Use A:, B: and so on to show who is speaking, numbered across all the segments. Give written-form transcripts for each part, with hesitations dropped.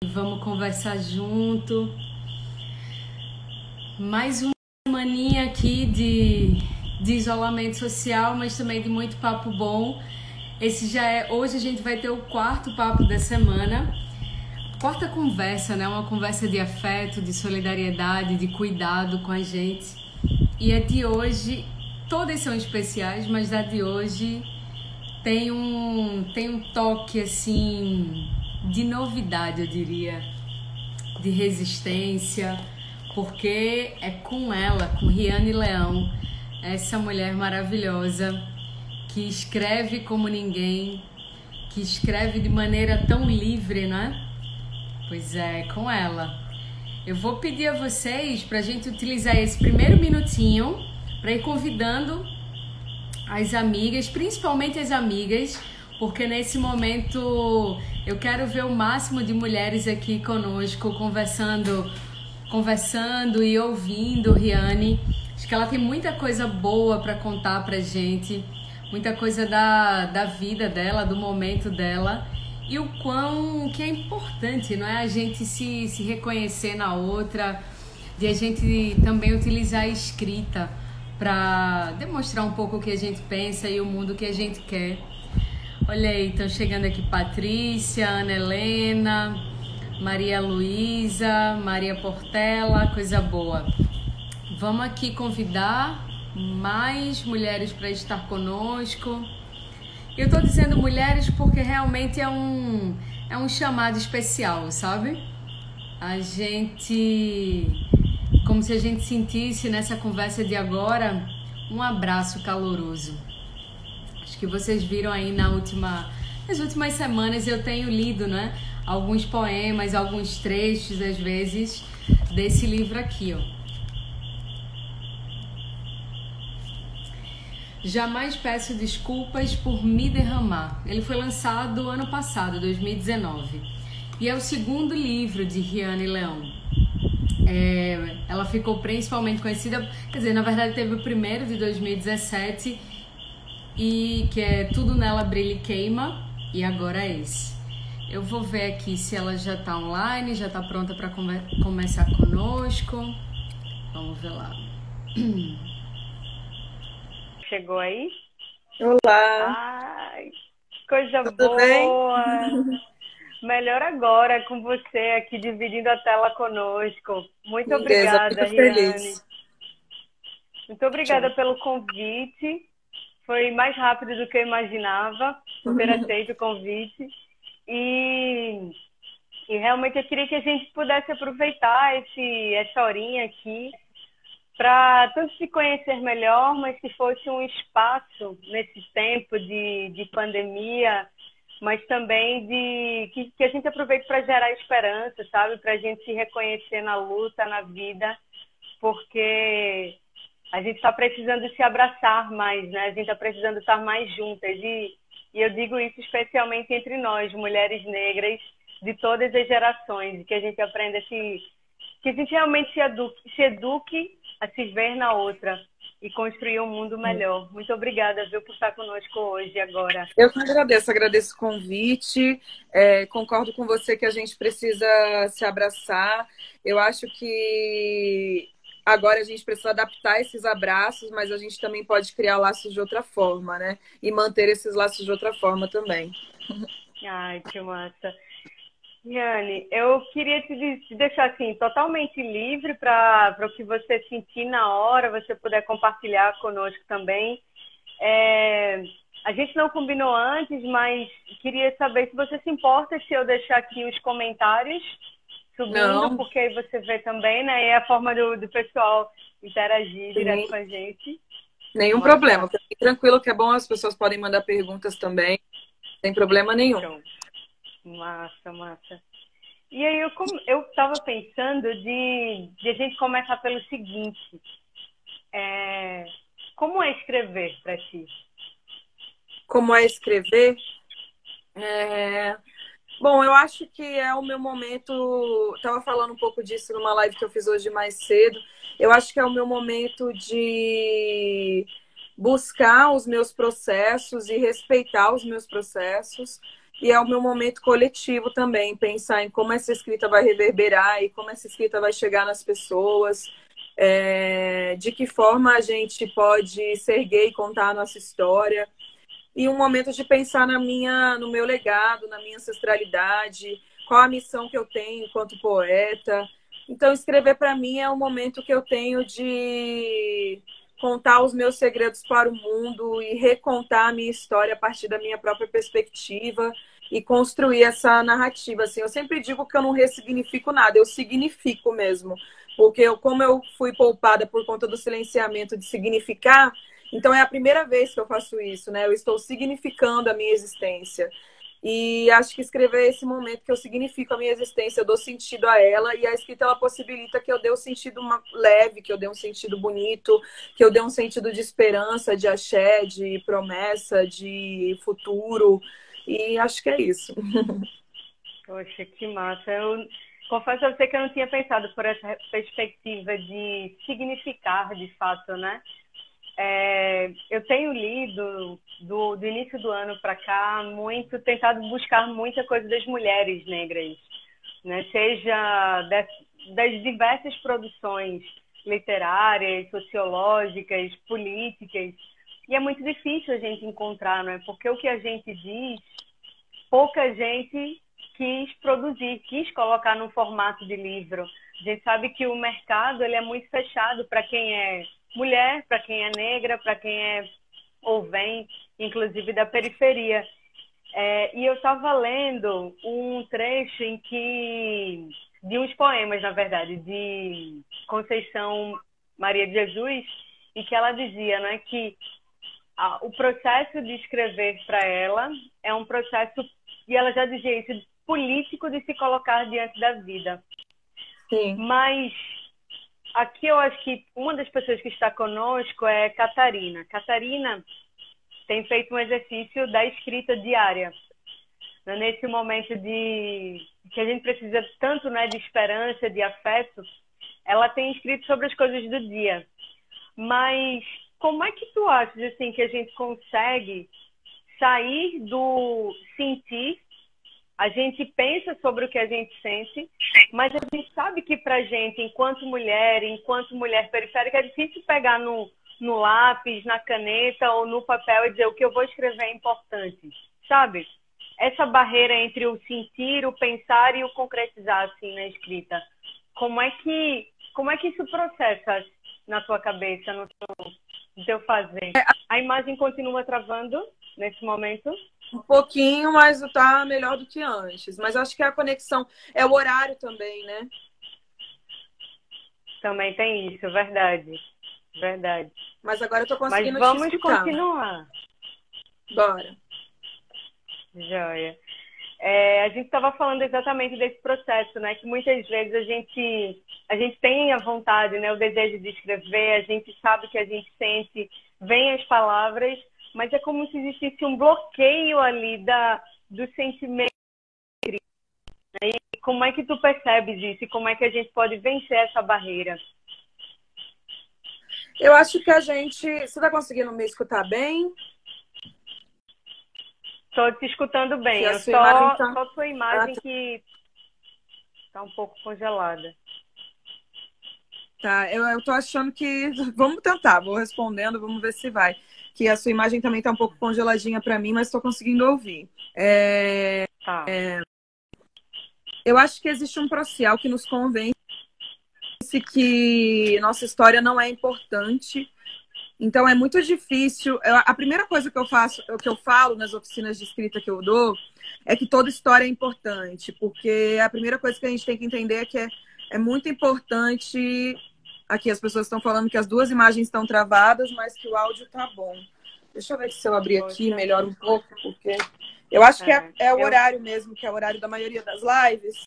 A: Vamos conversar junto. Mais uma semaninha aqui de isolamento social, mas também de muito papo bom. Hoje a gente vai ter o quarto papo da semana. Quarta conversa, né? Uma conversa de afeto, de solidariedade, de cuidado com a gente. E a de hoje, todas são especiais, mas a de hoje tem um toque assim de novidade, eu diria, de resistência, porque é com ela, com Riane Leão, essa mulher maravilhosa que escreve como ninguém, que escreve de maneira tão livre, né? Pois é, com ela. Eu vou pedir a vocês para a gente utilizar esse primeiro minutinho para ir convidando as amigas, principalmente as amigas, porque nesse momento eu quero ver o máximo de mulheres aqui conosco, conversando e ouvindo Riane. Acho que ela tem muita coisa boa para contar pra gente, muita coisa da vida dela, do momento dela, e o quão que é importante, não é? A gente se reconhecer na outra, de a gente também utilizar a escrita para demonstrar um pouco o que a gente pensa e o mundo que a gente quer. Olha aí, estão chegando aqui Patrícia, Ana Helena, Maria Luísa, Maria Portela, coisa boa. Vamos aqui convidar mais mulheres para estar conosco. Eu estou dizendo mulheres porque realmente é um chamado especial, sabe? A gente, como se a gente sentisse nessa conversa de agora um abraço caloroso. Acho que vocês viram aí nas últimas semanas eu tenho lido, né, alguns poemas, alguns trechos, às vezes, desse livro aqui, ó. Jamais peço desculpas por me derramar. Ele foi lançado ano passado, 2019. E é o segundo livro de Riane Leão. Ela ficou principalmente conhecida, quer dizer, na verdade teve o primeiro de 2017, e que é Tudo Nela Brilha e Queima, e agora é esse. Eu vou ver aqui se ela já está online, já está pronta para começar conosco. Vamos ver lá.
B: Chegou aí?
C: Olá!
B: Ai, coisa
C: Tudo
B: boa!
C: bem?
B: Melhor agora com você aqui dividindo a tela conosco. Muito
C: Lindeza,
B: obrigada,
C: fico
B: Riane.
C: feliz.
B: Muito obrigada pelo convite. Foi mais rápido do que eu imaginava por ter aceito o convite. E realmente eu queria que a gente pudesse aproveitar essa horinha aqui para tanto se conhecer melhor, mas que fosse um espaço nesse tempo de pandemia, mas também que a gente aproveite para gerar esperança, sabe? Para a gente se reconhecer na luta, na vida, porque a gente está precisando se abraçar mais, né? A gente está precisando estar mais juntas. E eu digo isso especialmente entre nós, mulheres negras de todas as gerações, que a gente aprenda que a gente realmente se eduque a se ver na outra e construir um mundo melhor. Muito obrigada, viu, por estar conosco hoje e agora.
C: Eu que agradeço o convite. Concordo com você que a gente precisa se abraçar. Eu acho que agora a gente precisa adaptar esses abraços, mas a gente também pode criar laços de outra forma, né? E manter esses laços de outra forma também.
B: Ai, que massa. Riane, eu queria te deixar assim, totalmente livre para o que você sentir na hora, você puder compartilhar conosco também. A gente não combinou antes, mas queria saber se você se importa se eu deixar aqui os comentários subindo,
C: Não.
B: porque aí você vê também, né? E é a forma do pessoal interagir direto com a gente.
C: Nenhum
B: Massa.
C: problema. Fique tranquilo que é bom, as pessoas podem mandar perguntas também. Sem problema nenhum.
B: Então, massa, massa. E aí eu estava pensando de a gente começar pelo seguinte. Como é escrever para ti?
C: Como é escrever? Bom, eu acho que é o meu momento. Estava falando um pouco disso numa live que eu fiz hoje mais cedo. Eu acho que é o meu momento de buscar os meus processos e respeitar os meus processos. e é o meu momento coletivo também, pensar em como essa escrita vai reverberar e como essa escrita vai chegar nas pessoas, de que forma a gente pode ser gay e contar a nossa história, e um momento de pensar no meu legado, na minha ancestralidade, qual a missão que eu tenho enquanto poeta. Então, escrever para mim é um momento que eu tenho de contar os meus segredos para o mundo e recontar a minha história a partir da minha própria perspectiva e construir essa narrativa. Assim, eu sempre digo que eu não ressignifico nada, eu significo mesmo. Porque como eu fui poupada por conta do silenciamento de significar, então é a primeira vez que eu faço isso, né? Eu estou significando a minha existência. E acho que escrever é esse momento que eu significo a minha existência, eu dou sentido a ela, e a escrita ela possibilita que eu dê um sentido leve, que eu dê um sentido bonito, que eu dê um sentido de esperança, de axé, de promessa, de futuro. E acho que é isso.
B: Poxa, que massa. Eu confesso a você que eu não tinha pensado por essa perspectiva de significar, de fato, né? Eu tenho lido do início do ano para cá tentado buscar muita coisa das mulheres negras, né? Seja das diversas produções literárias, sociológicas, políticas, e é muito difícil a gente encontrar, não é? Porque o que a gente diz, pouca gente quis produzir, quis colocar no formato de livro. A gente sabe que o mercado ele é muito fechado para quem é mulher, para quem é negra, para quem é ou vem, inclusive, da periferia. E eu estava lendo um trecho de uns poemas, na verdade, de Conceição Maria de Jesus, e que ela dizia, né, que o processo de escrever para ela é um processo, e ela já dizia isso, político de se colocar diante da vida.
C: Sim.
B: Mas aqui eu acho que uma das pessoas que está conosco é Catarina. Catarina tem feito um exercício da escrita diária. Nesse momento que a gente precisa tanto, né, de esperança, de afeto, ela tem escrito sobre as coisas do dia. Mas como é que tu achas assim, que a gente consegue sair do sentir? A gente pensa sobre o que a gente sente, mas a gente sabe que pra gente, enquanto mulher periférica, é difícil pegar no lápis, na caneta ou no papel e dizer o que eu vou escrever é importante, sabe? Essa barreira entre o sentir, o pensar e o concretizar, assim, na escrita. Como é que isso processa na tua cabeça, no teu fazer? A imagem continua travando nesse momento?
C: Um pouquinho, mas tá melhor do que antes. Mas acho que a conexão é o horário também, né?
B: Também tem isso, verdade. Verdade.
C: Mas agora eu tô conseguindo
B: Mas vamos
C: te escutar.
B: continuar.
C: Bora.
B: Joia. A gente estava falando exatamente desse processo, né? Que muitas vezes a gente tem a vontade, né? O desejo de escrever, a gente sabe que a gente sente, vem as palavras, mas é como se existisse um bloqueio ali do sentimento. E como é que tu percebes isso? E como é que a gente pode vencer essa barreira?
C: Eu acho que a gente... Você tá conseguindo me escutar bem?
B: Estou te escutando bem.
C: Eu só
B: sua imagem que está um pouco congelada.
C: Tá, eu tô achando que... Vamos tentar, vou respondendo, vamos ver se vai. Que a sua imagem também tá um pouco congeladinha para mim, mas estou conseguindo ouvir.
B: Tá.
C: Eu acho que existe um social que nos convence que nossa história não é importante. Então é muito difícil. A primeira coisa que eu falo nas oficinas de escrita que eu dou é que toda história é importante, porque a primeira coisa que a gente tem que entender é que é muito importante. Aqui as pessoas estão falando que as duas imagens estão travadas, mas que o áudio tá bom. Deixa eu ver se eu abrir aqui melhor um pouco, porque eu acho que é o horário mesmo, que é o horário da maioria das lives.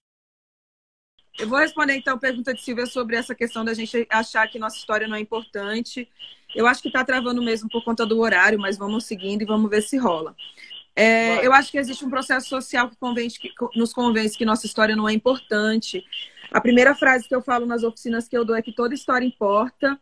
C: Eu vou responder então a pergunta de Silvia sobre essa questão da gente achar que nossa história não é importante. Eu acho que está travando mesmo por conta do horário, mas vamos seguindo e vamos ver se rola. Eu acho que existe um processo social que nos convence que nossa história não é importante. A primeira frase que eu falo nas oficinas que eu dou é que toda história importa.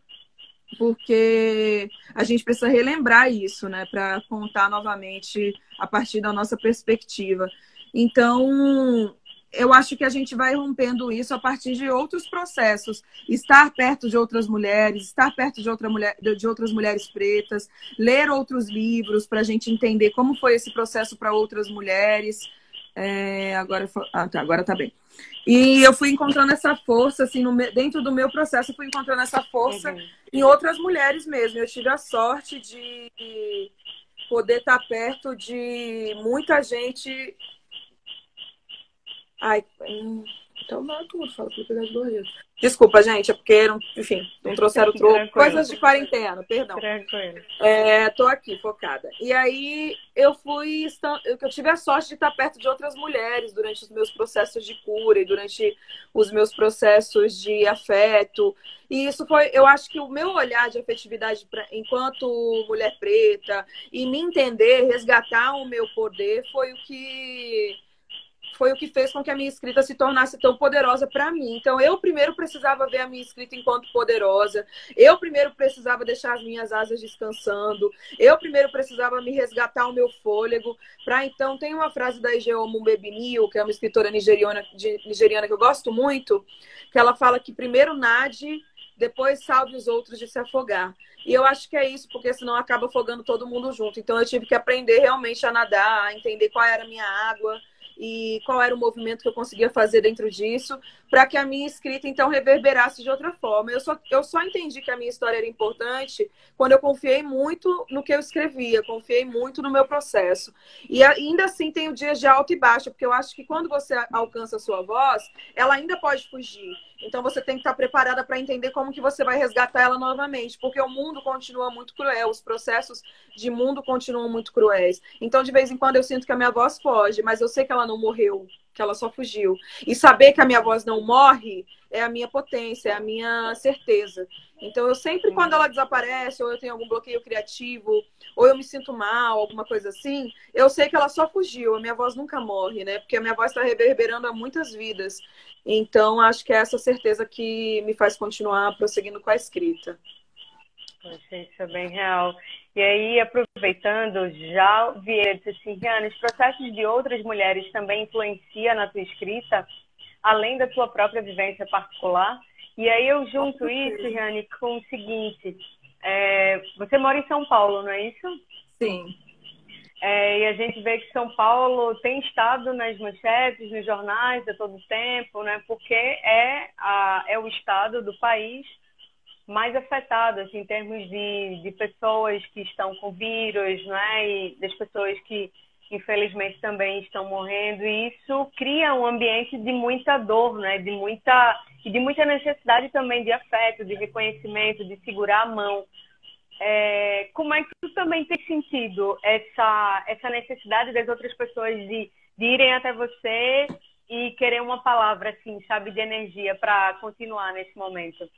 C: porque a gente precisa relembrar isso, né, para contar novamente a partir da nossa perspectiva. Então, eu acho que a gente vai rompendo isso a partir de outros processos. Estar perto de outras mulheres, estar perto de outras mulheres pretas, ler outros livros para a gente entender como foi esse processo para outras mulheres. Agora tá bem. E eu fui encontrando essa força, assim, dentro do meu processo, eu fui encontrando essa força em outras mulheres mesmo. Eu tive a sorte de poder estar perto de muita gente. Ai, então não é tudo, fala por cuidar do Rio. Desculpa, gente, é porque, enfim, não trouxeram coisas de quarentena, perdão. Tô aqui, focada. E aí eu tive a sorte de estar perto de outras mulheres durante os meus processos de cura e durante os meus processos de afeto. E isso foi, eu acho que o meu olhar de afetividade enquanto mulher preta e me entender, resgatar o meu poder foi o que fez com que a minha escrita se tornasse tão poderosa para mim. Então, eu primeiro precisava ver a minha escrita enquanto poderosa. Eu primeiro precisava deixar as minhas asas descansando. Eu primeiro precisava me resgatar o meu fôlego. Então, tem uma frase da Ijeomu Mbebinio, que é uma escritora nigeriana que eu gosto muito, que ela fala que primeiro nade, depois salve os outros de se afogar. E eu acho que é isso, porque senão acaba afogando todo mundo junto. Então, eu tive que aprender realmente a nadar, a entender qual era a minha água, e qual era o movimento que eu conseguia fazer dentro disso, para que a minha escrita, então, reverberasse de outra forma. Eu só entendi que a minha história era importante quando eu confiei muito no que eu escrevia, confiei muito no meu processo. E ainda assim tenho dias de alta e baixa, porque eu acho que quando você alcança a sua voz, ela ainda pode fugir. Então você tem que estar preparada para entender como que você vai resgatar ela novamente, porque o mundo continua muito cruel, os processos de mundo continuam muito cruéis. Então, de vez em quando, eu sinto que a minha voz foge, mas eu sei que ela não morreu, que ela só fugiu. E saber que a minha voz não morre é a minha potência, é a minha certeza. Então, eu sempre, quando ela desaparece, ou eu tenho algum bloqueio criativo, ou eu me sinto mal, alguma coisa assim, eu sei que ela só fugiu, a minha voz nunca morre, né? Porque a minha voz está reverberando a muitas vidas. Então, acho que é essa certeza que me faz continuar prosseguindo com a escrita.
B: Isso é bem real. E aí, aproveitando, já Vieira disse assim, Riane, os processos de outras mulheres também influenciam na tua escrita, além da tua própria vivência particular? E aí eu junto isso, Riane, com o seguinte, você mora em São Paulo, não é isso?
C: Sim.
B: E a gente vê que São Paulo tem estado nas manchetes, nos jornais a todo tempo, né? Porque é o estado do país mais afetado, assim, em termos de pessoas que estão com vírus, né? E das pessoas que, infelizmente, também estão morrendo. E isso cria um ambiente de muita dor, né? De muita necessidade também de afeto, de reconhecimento, de segurar a mão. Como é que tu também tem sentido essa necessidade das outras pessoas de irem até você e querer uma palavra, assim, sabe, de energia para continuar nesse momento?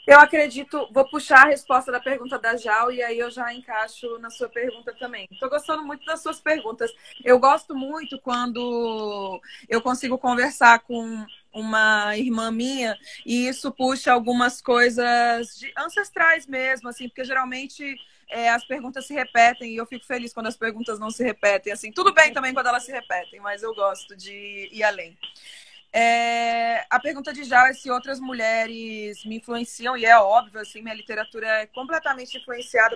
C: Eu acredito, vou puxar a resposta da pergunta da Jal e aí eu já encaixo na sua pergunta também. Estou gostando muito das suas perguntas. Eu gosto muito quando eu consigo conversar com uma irmã minha e isso puxa algumas coisas ancestrais mesmo, assim, porque geralmente as perguntas se repetem e eu fico feliz quando as perguntas não se repetem. Assim, tudo bem também quando elas se repetem, mas eu gosto de ir além. A pergunta de Jal é se outras mulheres me influenciam, e é óbvio, assim, minha literatura é completamente influenciada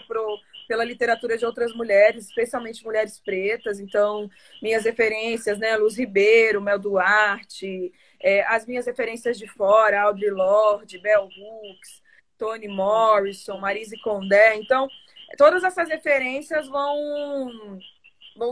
C: pela literatura de outras mulheres, especialmente mulheres pretas. Então, minhas referências, né, Luz Ribeiro, Mel Duarte, as minhas referências de fora, Audre Lorde, Bell Hooks, Toni Morrison, Maryse Condé. Então, todas essas referências vão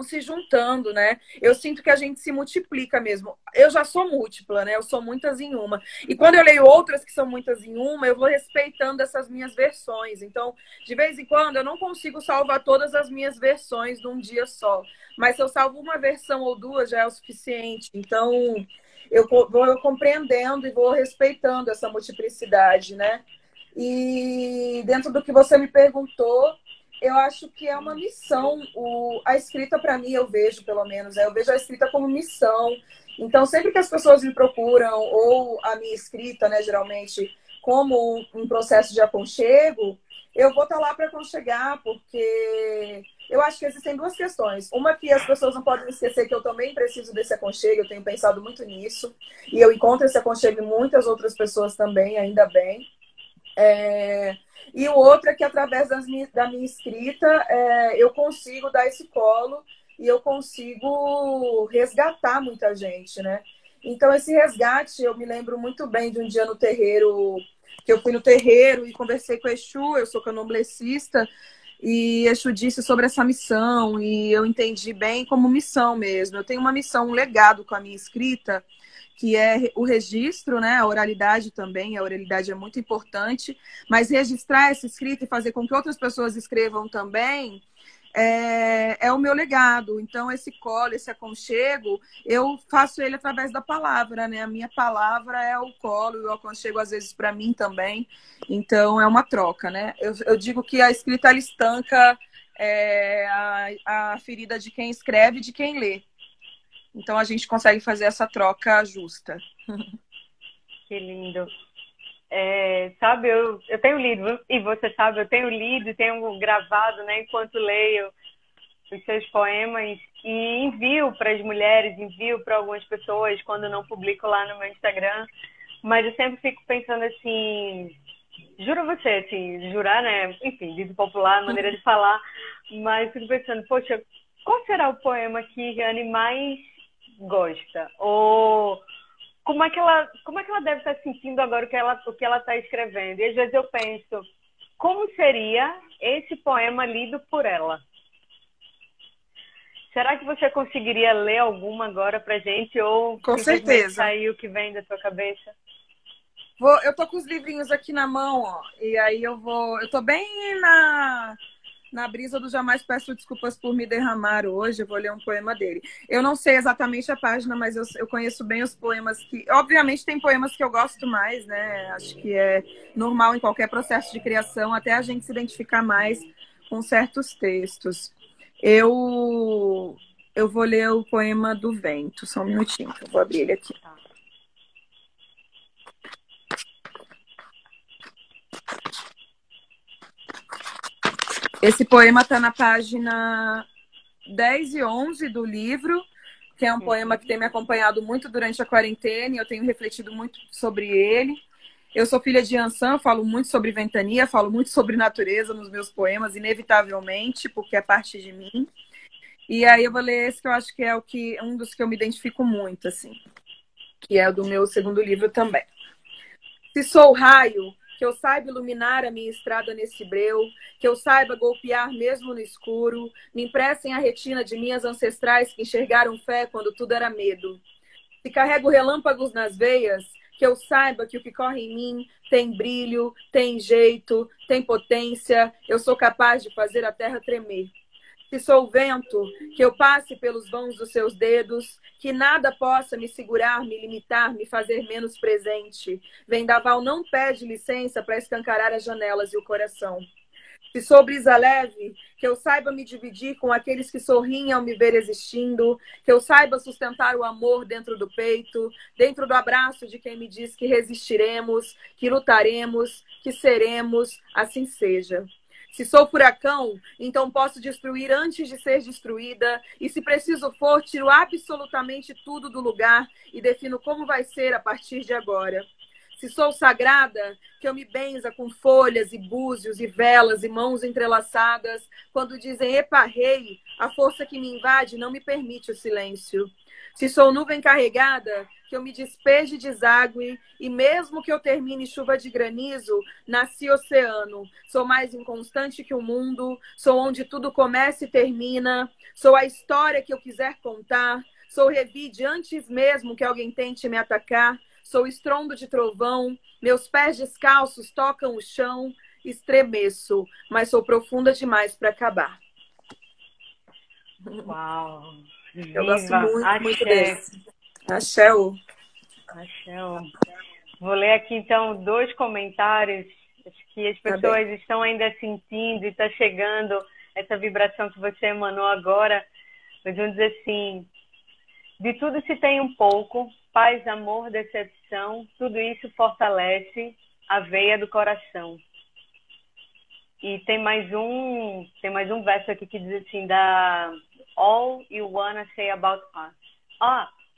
C: se juntando, né? Eu sinto que a gente se multiplica mesmo. Eu já sou múltipla, né? Eu sou muitas em uma. E quando eu leio outras que são muitas em uma, eu vou respeitando essas minhas versões. Então, de vez em quando, eu não consigo salvar todas as minhas versões num dia só. Mas se eu salvo uma versão ou duas, já é o suficiente. Então, eu vou compreendendo e vou respeitando essa multiplicidade, né? E dentro do que você me perguntou, eu acho que é uma missão. A escrita, para mim, eu vejo, pelo menos, eu vejo a escrita como missão. Então, sempre que as pessoas me procuram, ou a minha escrita, né, geralmente, como um processo de aconchego, eu vou estar lá para aconchegar, porque eu acho que existem duas questões. Uma que as pessoas não podem esquecer que eu também preciso desse aconchego, eu tenho pensado muito nisso, e eu encontro esse aconchego em muitas outras pessoas também, ainda bem. E o outro é que através da minha escrita eu consigo dar esse colo e eu consigo resgatar muita gente, né? Então, esse resgate, eu me lembro muito bem de um dia no terreiro, que eu fui no terreiro e conversei com Exu, eu sou candomblessista, e Exu disse sobre essa missão, e eu entendi bem como missão mesmo. Eu tenho uma missão, um legado com a minha escrita, que é o registro, né? A oralidade também, a oralidade é muito importante, mas registrar essa escrita e fazer com que outras pessoas escrevam também é o meu legado. Então, esse colo, esse aconchego, eu faço ele através da palavra, né? A minha palavra é o colo e o aconchego, às vezes, para mim também. Então, é uma troca, né? Eu digo que a escrita, ela estanca a ferida de quem escreve e de quem lê. Então, a gente consegue fazer essa troca justa.
B: Que lindo. Sabe, eu tenho lido, e você sabe, eu tenho lido e tenho gravado, né, enquanto leio os seus poemas e envio para as mulheres, envio para algumas pessoas quando não publico lá no meu Instagram, mas eu sempre fico pensando assim, juro a você, assim, jurar, né, enfim, dito popular, maneira de falar, mas fico pensando, poxa, qual será o poema que Rani mais gosta? Ou como é que ela deve estar sentindo agora o que ela está escrevendo? E às vezes eu penso, como seria esse poema lido por ela? Será que você conseguiria ler alguma agora pra gente? Ou
C: com certeza
B: sair o que vem da tua cabeça?
C: Eu tô com os livrinhos aqui na mão, ó, e aí eu tô bem na brisa do Jamais Peço Desculpas por Me Derramar hoje, eu vou ler um poema dele. Eu não sei exatamente a página, mas eu conheço bem os poemas que... Obviamente tem poemas que eu gosto mais, né? Acho que é normal em qualquer processo de criação, até a gente se identificar mais com certos textos. Eu vou ler o poema do Vento, só um minutinho, que eu vou abrir ele aqui. Esse poema está na página 10 e 11 do livro, que é um poema que tem me acompanhado muito durante a quarentena e eu tenho refletido muito sobre ele. Eu sou filha de Ansan, falo muito sobre ventania, falo muito sobre natureza nos meus poemas, inevitavelmente, porque é parte de mim. E aí eu vou ler esse que eu acho que é um dos que eu me identifico muito, assim, que é o do meu segundo livro também. Se sou raio, que eu saiba iluminar a minha estrada nesse breu, que eu saiba golpear mesmo no escuro, me impressem a retina de minhas ancestrais que enxergaram fé quando tudo era medo. Se carrego relâmpagos nas veias, que eu saiba que o que corre em mim tem brilho, tem jeito, tem potência, eu sou capaz de fazer a terra tremer. Se sou vento, que eu passe pelos vãos dos seus dedos, que nada possa me segurar, me limitar, me fazer menos presente. Vendaval não pede licença para escancarar as janelas e o coração. Se sou brisa leve, que eu saiba me dividir com aqueles que sorriem ao me ver existindo, que eu saiba sustentar o amor dentro do peito, dentro do abraço de quem me diz que resistiremos, que lutaremos, que seremos, assim seja. Se sou furacão, então posso destruir antes de ser destruída, e se preciso for, tiro absolutamente tudo do lugar e defino como vai ser a partir de agora. Se sou sagrada, que eu me benza com folhas e búzios e velas e mãos entrelaçadas, quando dizem epa, rei, a força que me invade não me permite o silêncio. Se sou nuvem carregada, que eu me despeje e deságue, e mesmo que eu termine chuva de granizo, nasci oceano. Sou mais inconstante que o mundo, sou onde tudo começa e termina, sou a história que eu quiser contar, sou revide antes mesmo que alguém tente me atacar, sou estrondo de trovão, meus pés descalços tocam o chão, estremeço, mas sou profunda demais para acabar.
B: Uau!
C: Eu gosto muito desse. Axéu.
B: Vou ler aqui, então, 2 comentários que as pessoas estão ainda sentindo e está chegando essa vibração que você emanou agora. Eles vão dizer assim, de tudo se tem um pouco, paz, amor, decepção, tudo isso fortalece Aveia do Coração. E tem mais um verso aqui que diz assim, All You Wanna Say About Us.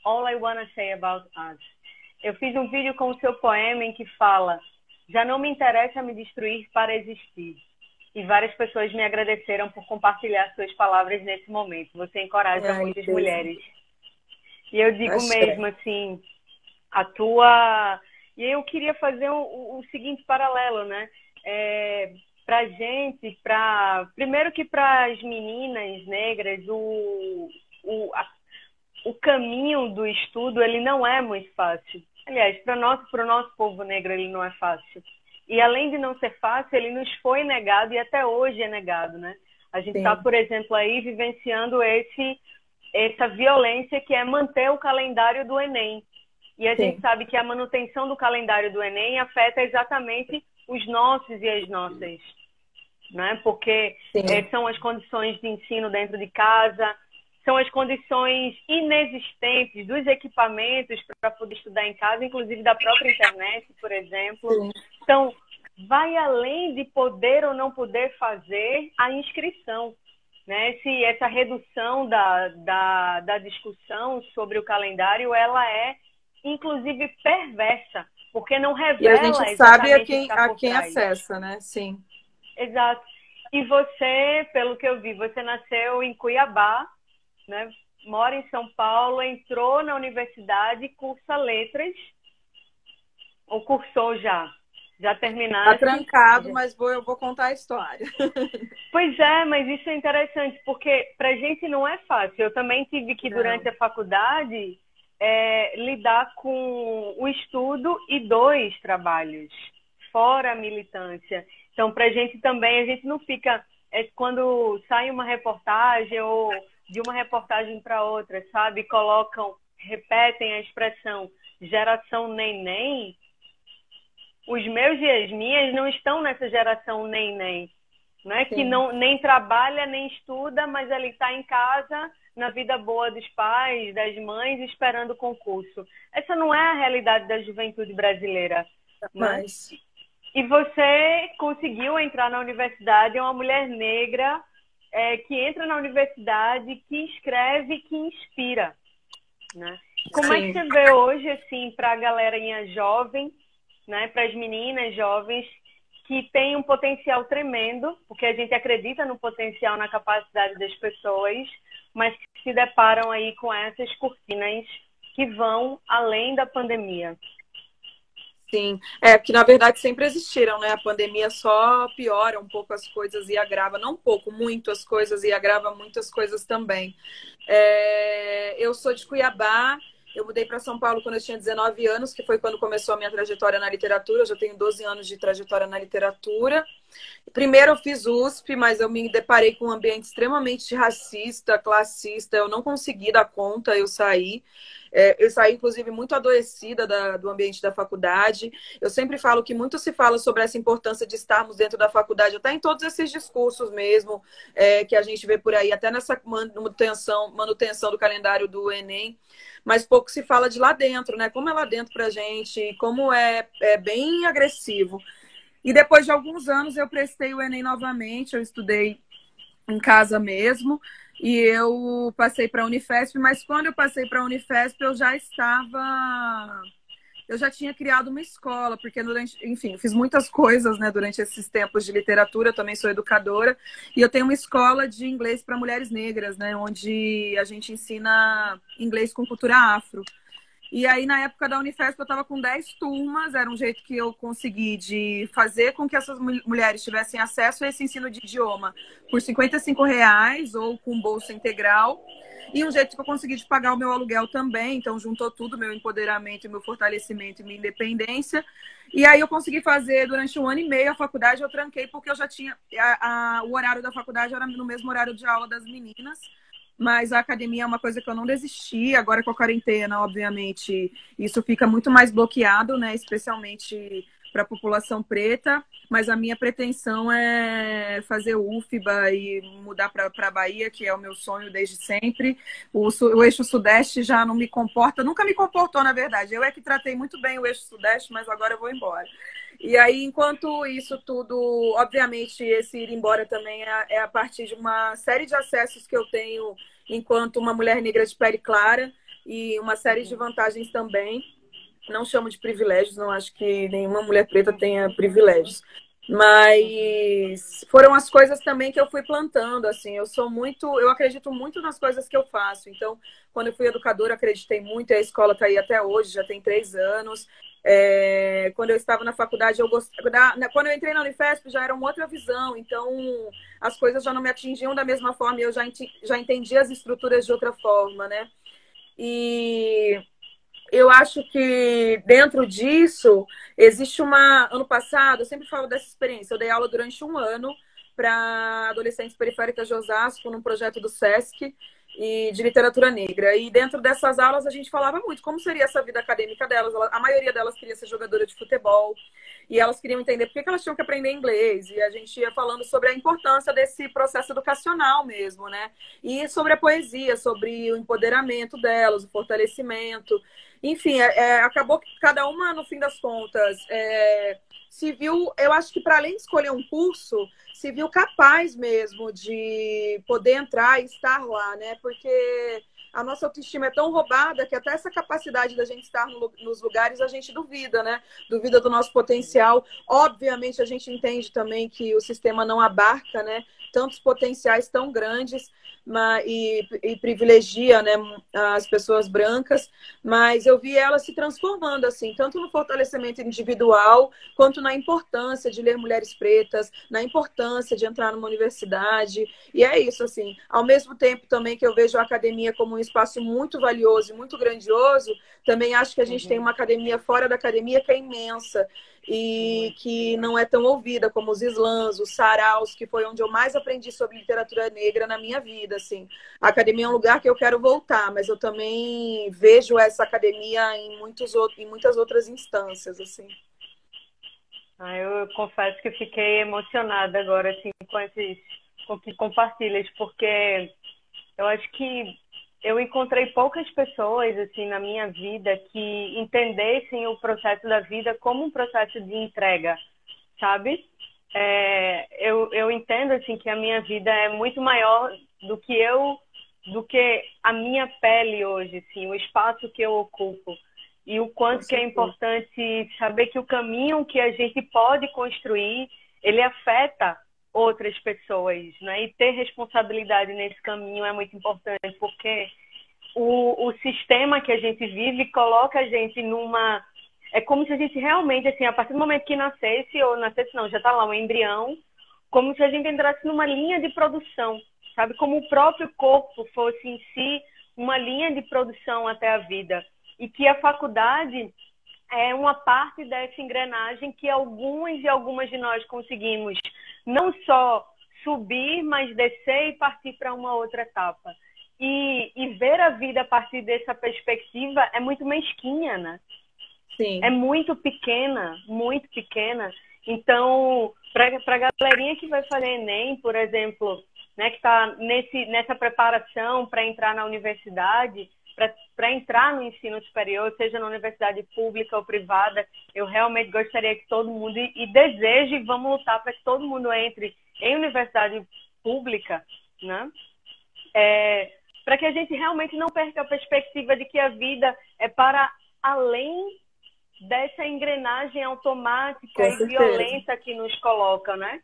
B: All I Wanna Say About Us. Eu fiz um vídeo com o seu poema em que fala: já não me interessa me destruir para existir. E várias pessoas me agradeceram por compartilhar suas palavras nesse momento. Você encoraja muitas mulheres. E eu digo mesmo, assim, E eu queria fazer o seguinte paralelo, né? Pra gente, primeiro que para as meninas negras, o caminho do estudo, ele não é muito fácil. Aliás, para o nosso povo negro, ele não é fácil. E além de não ser fácil, ele nos foi negado e até hoje é negado, né? A gente está, por exemplo, aí vivenciando essa violência que é manter o calendário do Enem. E a gente sabe que a manutenção do calendário do Enem afeta exatamente os nossos e as nossas, né? Porque são as condições de ensino dentro de casa, são as condições inexistentes dos equipamentos para poder estudar em casa, inclusive da própria internet, por exemplo. Então, vai além de poder ou não poder fazer a inscrição, né? Essa redução da discussão sobre o calendário, ela é, inclusive, perversa, porque não revela. E a
C: gente sabe a quem acessa, né? Sim.
B: Exato. E você, pelo que eu vi, você nasceu em Cuiabá, né? Mora em São Paulo, entrou na universidade, cursa letras, ou cursou já? Já terminaste?
C: Está trancado, mas eu vou contar a história.
B: Pois é, mas isso é interessante, porque pra gente não é fácil. Eu também tive que, durante a faculdade, lidar com o estudo e 2 trabalhos, fora a militância. Então, pra gente também, a gente não fica... quando sai uma reportagem ou de uma reportagem para outra, sabe? Repetem a expressão geração neném. Os meus e as minhas não estão nessa geração neném, né? Que nem trabalha, nem estuda, mas ele está em casa, na vida boa dos pais, das mães, esperando o concurso. Essa não é a realidade da juventude brasileira.
C: Mas...
B: E você conseguiu entrar na universidade, é uma mulher negra que entra na universidade, que escreve, que inspira, né? Como é que você vê hoje, assim, para a galerinha jovem, né, para as meninas jovens que têm um potencial tremendo, porque a gente acredita no potencial, na capacidade das pessoas, mas que se deparam aí com essas cortinas que vão além da pandemia?
C: Sim, porque na verdade sempre existiram, né? A pandemia só piora um pouco as coisas e agrava, não um pouco, muito as coisas e agrava muitas coisas também. Eu sou de Cuiabá, eu mudei para São Paulo quando eu tinha 19 anos, que foi quando começou a minha trajetória na literatura. Eu já tenho 12 anos de trajetória na literatura. Primeiro eu fiz USP, mas eu me deparei com um ambiente extremamente racista, classista. Eu não consegui dar conta, eu saí. Eu saí, inclusive, muito adoecida do ambiente da faculdade. Eu sempre falo que muito se fala sobre essa importância de estarmos dentro da faculdade, até em todos esses discursos mesmo, que a gente vê por aí, até nessa manutenção do calendário do Enem. Mas pouco se fala de lá dentro, né? Como é lá dentro pra gente, como é bem agressivo. E depois de alguns anos eu prestei o Enem novamente, eu estudei em casa mesmo, e eu passei para a Unifesp, mas quando eu passei para a Unifesp eu já tinha criado uma escola, porque enfim, eu fiz muitas coisas, né, durante esses tempos de literatura, eu também sou educadora, e eu tenho uma escola de inglês para mulheres negras, né, onde a gente ensina inglês com cultura afro. E aí, na época da Unifesp, eu estava com 10 turmas, era um jeito que eu consegui de fazer com que essas mulheres tivessem acesso a esse ensino de idioma por R$55 ou com bolsa integral. E um jeito que eu consegui de pagar o meu aluguel também, então juntou tudo, meu empoderamento, meu fortalecimento e minha independência. E aí eu consegui fazer durante 1 ano e meio a faculdade, eu tranquei porque eu já tinha... o horário da faculdade era no mesmo horário de aula das meninas. Mas a academia é uma coisa que eu não desisti. Agora com a quarentena, obviamente, isso fica muito mais bloqueado, né? Especialmente para a população preta. Mas a minha pretensão é fazer o UFBA e mudar para a Bahia, que é o meu sonho desde sempre. O eixo sudeste já não me comporta, nunca me comportou, na verdade. Eu é que tratei muito bem o eixo sudeste, mas agora eu vou embora. E aí, enquanto isso tudo, obviamente, esse ir embora também é a partir de uma série de acessos que eu tenho enquanto uma mulher negra de pele clara e uma série de vantagens também. Não chamo de privilégios, não acho que nenhuma mulher preta tenha privilégios. Mas foram as coisas também que eu fui plantando, assim. Eu acredito muito nas coisas que eu faço. Então, quando eu fui educadora, acreditei muito. E a escola está aí até hoje, já tem 3 anos. Quando eu estava na faculdade, quando eu entrei na Unifesp, já era uma outra visão. Então, as coisas já não me atingiam da mesma forma. E eu já entendi as estruturas de outra forma, né? E eu acho que dentro disso existe ano passado, eu sempre falo dessa experiência, eu dei aula durante 1 ano para adolescentes periféricas de Osasco, num projeto do SESC e de literatura negra. E dentro dessas aulas a gente falava muito como seria essa vida acadêmica delas. A maioria delas queria ser jogadora de futebol e elas queriam entender por que elas tinham que aprender inglês. E a gente ia falando sobre a importância desse processo educacional mesmo, né? E sobre a poesia, sobre o empoderamento delas, o fortalecimento. Enfim, acabou que cada uma, no fim das contas, se viu, eu acho que para além de escolher um curso, se viu capaz mesmo de poder entrar e estar lá, né? Porque a nossa autoestima é tão roubada que até essa capacidade da gente estar nos lugares a gente duvida, né? Duvida do nosso potencial. Obviamente, a gente entende também que o sistema não abarca, né? Tantos potenciais tão grandes, e privilegia, né, as pessoas brancas, mas eu vi ela se transformando, assim, tanto no fortalecimento individual, quanto na importância de ler mulheres pretas, na importância de entrar numa universidade, e é isso, assim, ao mesmo tempo também que eu vejo a academia como um espaço muito valioso e muito grandioso, também acho que a gente tem uma academia fora da academia que é imensa, e que não é tão ouvida, como os slams, os saraus, que foi onde eu mais aprendi sobre literatura negra na minha vida, assim. A academia é um lugar que eu quero voltar, mas eu também vejo essa academia em muitas outras instâncias, assim.
B: Eu confesso que fiquei emocionada agora, assim, com o que compartilhas, porque eu acho que eu encontrei poucas pessoas, assim, na minha vida que entendessem o processo da vida como um processo de entrega, sabe? Eu entendo, assim, que a minha vida é muito maior do que a minha pele hoje, assim, o espaço que eu ocupo. E o quanto que é importante saber que o caminho que a gente pode construir, ele afeta outras pessoas, né? E ter responsabilidade nesse caminho é muito importante, porque o sistema que a gente vive coloca a gente numa... É como se a gente realmente, assim, a partir do momento que nascesse não, já está lá um embrião, como se a gente entrasse numa linha de produção, sabe? Como o próprio corpo fosse em si uma linha de produção até a vida. E que a faculdade é uma parte dessa engrenagem que algumas de nós conseguimos não só subir, mas descer e partir para uma outra etapa. E ver a vida a partir dessa perspectiva é muito mesquinha, né?
C: Sim.
B: É muito pequena, muito pequena. Então, para a galerinha que vai fazer Enem, por exemplo, né, que está nessa preparação para entrar na universidade, para entrar no ensino superior, seja na universidade pública ou privada, eu realmente gostaria que todo mundo, e deseje, vamos lutar para que todo mundo entre em universidade pública, né? Para que a gente realmente não perca a perspectiva de que a vida é para além dessa engrenagem automática e violenta que nos coloca, né?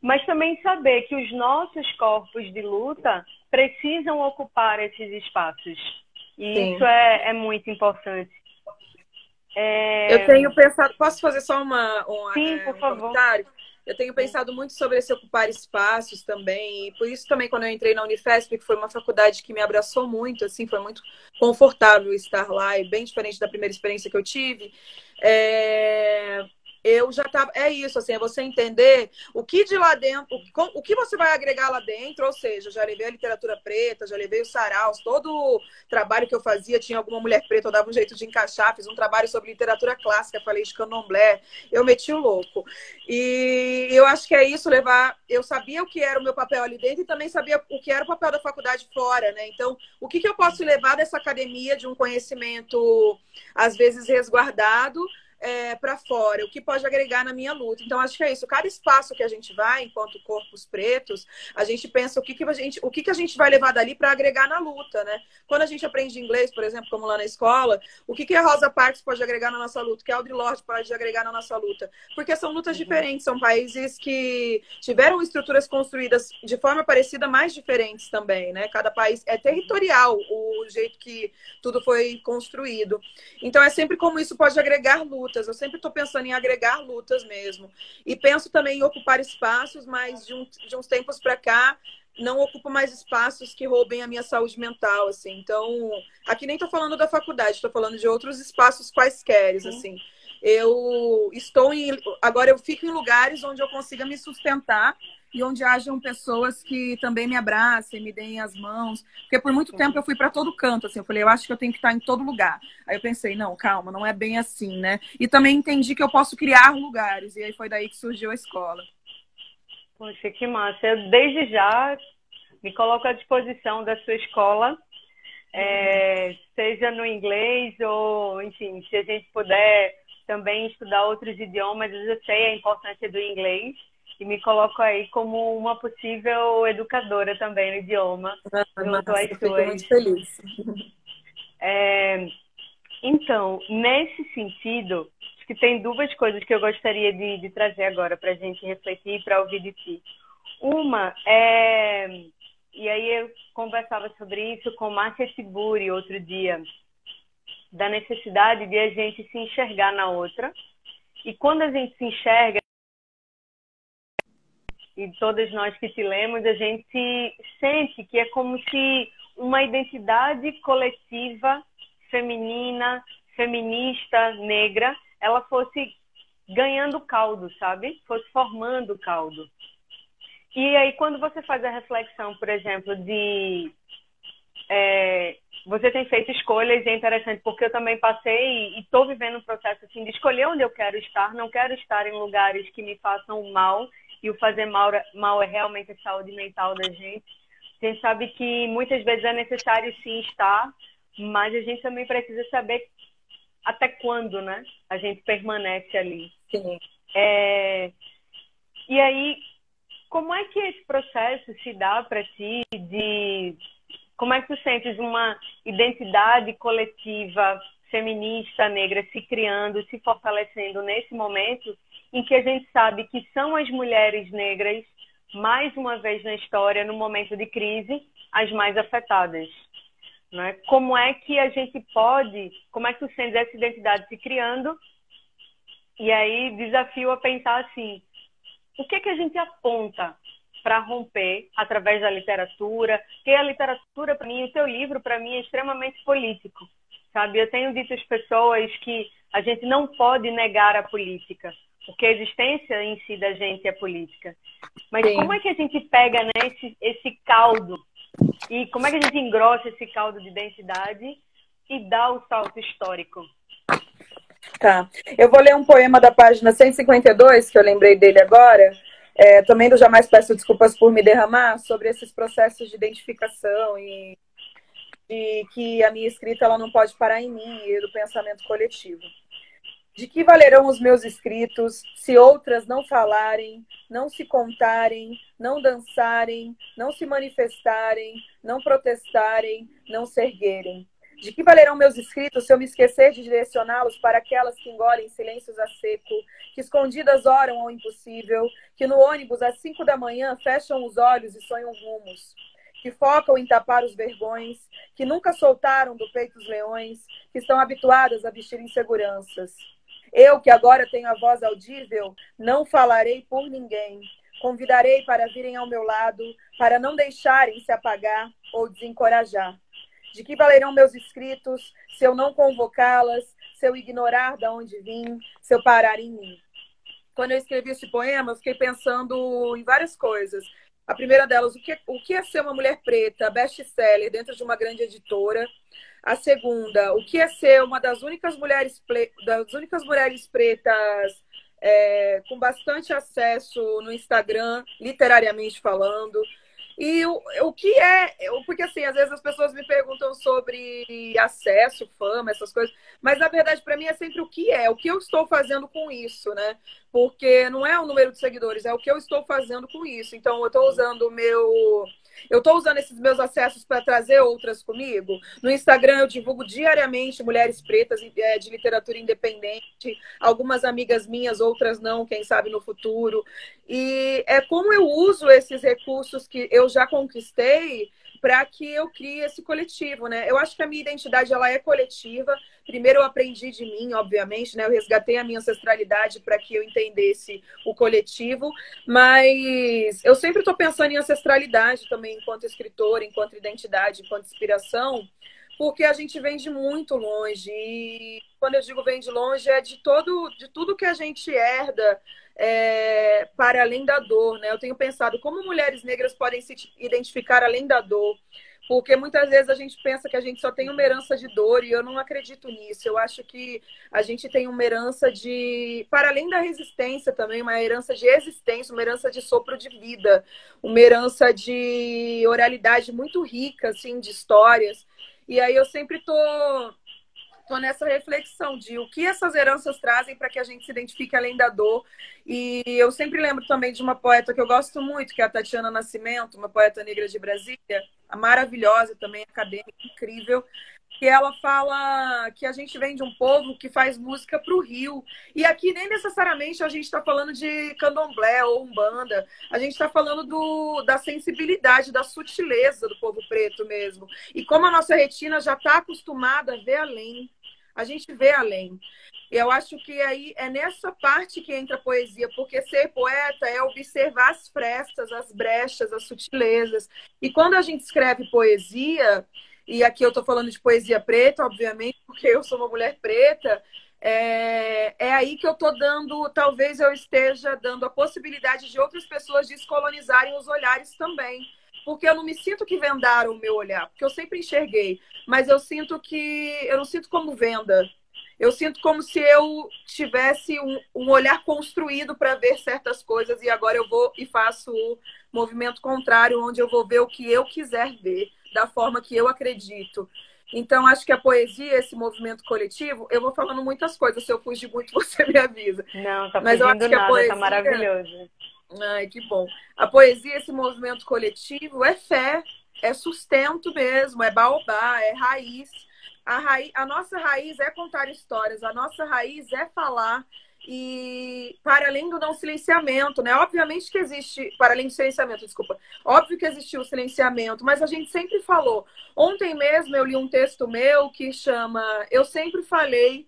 B: Mas também saber que os nossos corpos de luta precisam ocupar esses espaços. E Sim. Isso é muito importante.
C: Eu tenho pensado... Posso fazer só
B: Sim, por favor.
C: Comentário? Eu tenho pensado muito sobre esse ocupar espaços também, e por isso também quando eu entrei na Unifesp, que foi uma faculdade que me abraçou muito, assim, foi muito confortável estar lá, e bem diferente da primeira experiência que eu tive, eu já tava... É isso, assim, é você entender o que de lá dentro, o que você vai agregar lá dentro, ou seja, já levei a literatura preta, já levei os saraus, todo o trabalho que eu fazia, tinha alguma mulher preta, eu dava um jeito de encaixar, fiz um trabalho sobre literatura clássica, falei de candomblé, eu meti o louco. E eu acho que é isso, eu sabia o que era o meu papel ali dentro e também sabia o que era o papel da faculdade fora, né? Então, o que eu posso levar dessa academia de um conhecimento, às vezes, resguardado, para fora, o que pode agregar na minha luta. Então, acho que é isso. Cada espaço que a gente vai, enquanto corpos pretos, a gente pensa o que a gente vai levar dali para agregar na luta, né? Quando a gente aprende inglês, por exemplo, como lá na escola, o que a Rosa Parks pode agregar na nossa luta, o que a Audre Lorde pode agregar na nossa luta? Porque são lutas diferentes, são países que tiveram estruturas construídas de forma parecida, mas diferentes também, né? Cada país é territorial o jeito que tudo foi construído. Então, é sempre como isso pode agregar lutas. Eu sempre estou pensando em agregar lutas mesmo. E penso também em ocupar espaços, mas de uns tempos para cá, não ocupo mais espaços que roubem a minha saúde mental, assim. Então, aqui nem estou falando da faculdade, estou falando de outros espaços quaisquer, assim. Agora eu fico em lugares onde eu consiga me sustentar e onde hajam pessoas que também me abracem, me deem as mãos. Porque por muito tempo eu fui para todo canto, assim. Eu falei, eu acho que eu tenho que estar em todo lugar. Aí eu pensei, não, calma, não é bem assim, né? E também entendi que eu posso criar lugares. E aí foi daí que surgiu a escola.
B: Poxa, que massa. Eu, desde já, me coloco à disposição da sua escola, seja no inglês ou, enfim, se a gente puder também estudar outros idiomas. Eu sei a importância do inglês e me coloco aí como uma possível educadora também no idioma. Junto às
C: fico muito feliz.
B: Então, nesse sentido, acho que tem duas coisas que eu gostaria de trazer agora para a gente refletir e para ouvir de ti. Uma é, e aí eu conversava sobre isso com Márcia Tiburi outro dia, da necessidade de a gente se enxergar na outra. E quando a gente se enxerga, e todas nós que te lemos, a gente sente que é como se uma identidade coletiva feminina, feminista, negra, ela fosse ganhando caldo, sabe? Fosse formando caldo. E aí, quando você faz a reflexão, por exemplo, de... você tem feito escolhas, e é interessante, porque eu também passei e estou vivendo um processo assim, de escolher onde eu quero estar. Não quero estar em lugares que me façam mal, e o fazer mal é realmente a saúde mental da gente. A gente sabe que muitas vezes é necessário sim estar, mas a gente também precisa saber até quando, né, a gente permanece ali.
C: Sim.
B: E aí, como é que esse processo se dá para ti? Como é que tu sentes uma identidade coletiva feminista, negra, se criando, se fortalecendo nesse momento em que a gente sabe que são as mulheres negras, mais uma vez na história, no momento de crise, as mais afetadas? Né? Como é que a gente pode, como é que tu sentes essa identidade se criando? E aí desafio a pensar assim, o que a gente aponta para romper através da literatura? Porque a literatura, para mim, o teu livro, para mim, é extremamente político, sabe? Eu tenho dito às pessoas que a gente não pode negar a política, porque a existência em si da gente é política. Mas sim, como é que a gente pega, né, esse caldo e como é que a gente engrossa esse caldo de identidade e dá o salto histórico?
C: Tá. Eu vou ler um poema da página 152, que eu lembrei dele agora, também do Jamais Peço Desculpas por Me Derramar, sobre esses processos de identificação e que a minha escrita ela não pode parar em mim e do pensamento coletivo. De que valerão os meus escritos se outras não falarem, não se contarem, não dançarem, não se manifestarem, não protestarem, não se erguerem? De que valerão meus escritos se eu me esquecer de direcioná-los para aquelas que engolem silêncios a seco, que escondidas oram ao impossível, que no ônibus às 5 da manhã fecham os olhos e sonham rumos, que focam em tapar os vergões, que nunca soltaram do peito os leões, que estão habituadas a vestir inseguranças? Eu, que agora tenho a voz audível, não falarei por ninguém. Convidarei para virem ao meu lado, para não deixarem se apagar ou desencorajar. De que valerão meus escritos se eu não convocá-las, se eu ignorar de onde vim, se eu parar em mim? Quando eu escrevi esse poema, eu fiquei pensando em várias coisas. A primeira delas, o que é ser uma mulher preta, best-seller, dentro de uma grande editora? A segunda, o que é ser uma das únicas mulheres pretas com bastante acesso no Instagram, literariamente falando? E o que é... Porque, assim, às vezes as pessoas me perguntam sobre acesso, fama, essas coisas. Mas, na verdade, para mim é sempre o que é. O que eu estou fazendo com isso, né? Porque não é o número de seguidores, é o que eu estou fazendo com isso. Então, eu estou usando o meu... Eu estou usando esses meus acessos para trazer outras comigo. No Instagram, eu divulgo diariamente mulheres pretas de literatura independente. Algumas amigas minhas, outras não, quem sabe no futuro. E é como eu uso esses recursos que eu já conquistei para que eu crie esse coletivo, né? Eu acho que a minha identidade ela é coletiva. Primeiro eu aprendi de mim, obviamente, né? Eu resgatei a minha ancestralidade para que eu entendesse o coletivo, mas eu sempre estou pensando em ancestralidade também enquanto escritora, enquanto identidade, enquanto inspiração, porque a gente vem de muito longe. E quando eu digo vem de longe, é de tudo que a gente herda para além da dor, né? Eu tenho pensado como mulheres negras podem se identificar além da dor, porque muitas vezes a gente pensa que a gente só tem uma herança de dor e eu não acredito nisso. Eu acho que a gente tem uma herança para além da resistência também, uma herança de existência, uma herança de sopro de vida, uma herança de oralidade muito rica, assim, de histórias. E aí eu sempre tô nessa reflexão de o que essas heranças trazem para que a gente se identifique além da dor. E eu sempre lembro também de uma poeta que eu gosto muito, que é a Tatiana Nascimento, uma poeta negra de Brasília, maravilhosa também, acadêmica, incrível, que ela fala que a gente vem de um povo que faz música para o Rio. E aqui nem necessariamente a gente está falando de candomblé ou umbanda, a gente está falando da sensibilidade, da sutileza do povo preto mesmo. E como a nossa retina já está acostumada a ver além, a gente vê além. E eu acho que aí é nessa parte que entra a poesia, porque ser poeta é observar as frestas, as brechas, as sutilezas. E quando a gente escreve poesia, e aqui eu estou falando de poesia preta, obviamente, porque eu sou uma mulher preta, é aí que eu estou dando, talvez eu esteja dando a possibilidade de outras pessoas descolonizarem os olhares também. Porque eu não me sinto que vendaram o meu olhar, porque eu sempre enxerguei, mas eu não sinto como venda. Eu sinto como se eu tivesse um olhar construído para ver certas coisas e agora eu vou e faço o movimento contrário, onde eu vou ver o que eu quiser ver, da forma que eu acredito. Então, acho que a poesia, esse movimento coletivo, eu vou falando muitas coisas. Se eu fugir muito, você me avisa.
B: Não, tá
C: Mas eu
B: fugindo
C: acho que a
B: nada,
C: poesia...
B: tá maravilhoso.
C: Ai, que bom. A poesia, esse movimento coletivo, é fé, é sustento mesmo, é baobá, é raiz. A nossa raiz é contar histórias, a nossa raiz é falar. E para além do não silenciamento, né? Obviamente que existe, para além do silenciamento, desculpa. Óbvio que existiu o silenciamento, mas a gente sempre falou. Ontem mesmo eu li um texto meu que chama eu sempre falei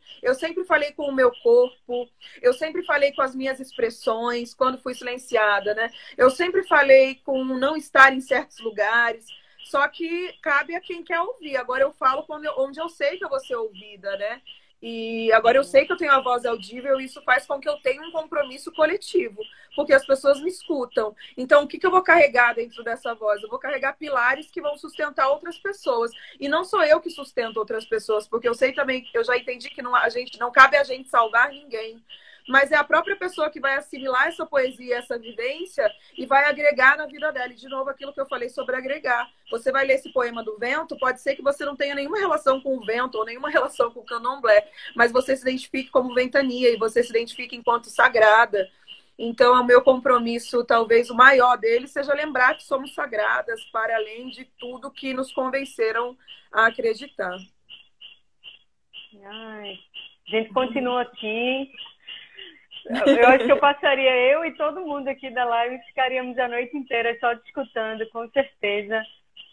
C: com o meu corpo, eu sempre falei com as minhas expressões quando fui silenciada, né? Eu sempre falei com não estar em certos lugares. Só que cabe a quem quer ouvir. Agora eu falo onde eu sei que eu vou ser ouvida, né? E agora eu sei que eu tenho a voz audível e isso faz com que eu tenha um compromisso coletivo, porque as pessoas me escutam. Então, o que eu vou carregar dentro dessa voz? Eu vou carregar pilares que vão sustentar outras pessoas. E não sou eu que sustento outras pessoas, porque eu sei também, eu já entendi que não cabe a gente salvar ninguém. Mas é a própria pessoa que vai assimilar essa poesia, essa vivência e vai agregar na vida dela. E, de novo, aquilo que eu falei sobre agregar. Você vai ler esse poema do vento, pode ser que você não tenha nenhuma relação com o vento ou nenhuma relação com o candomblé, mas você se identifique como ventania e você se identifique enquanto sagrada. Então, o meu compromisso, talvez o maior dele, seja lembrar que somos sagradas para além de tudo que nos convenceram a acreditar.
B: Ai, a gente continua aqui. Eu acho que eu passaria, eu e todo mundo aqui da live, ficaríamos a noite inteira só discutindo, com certeza,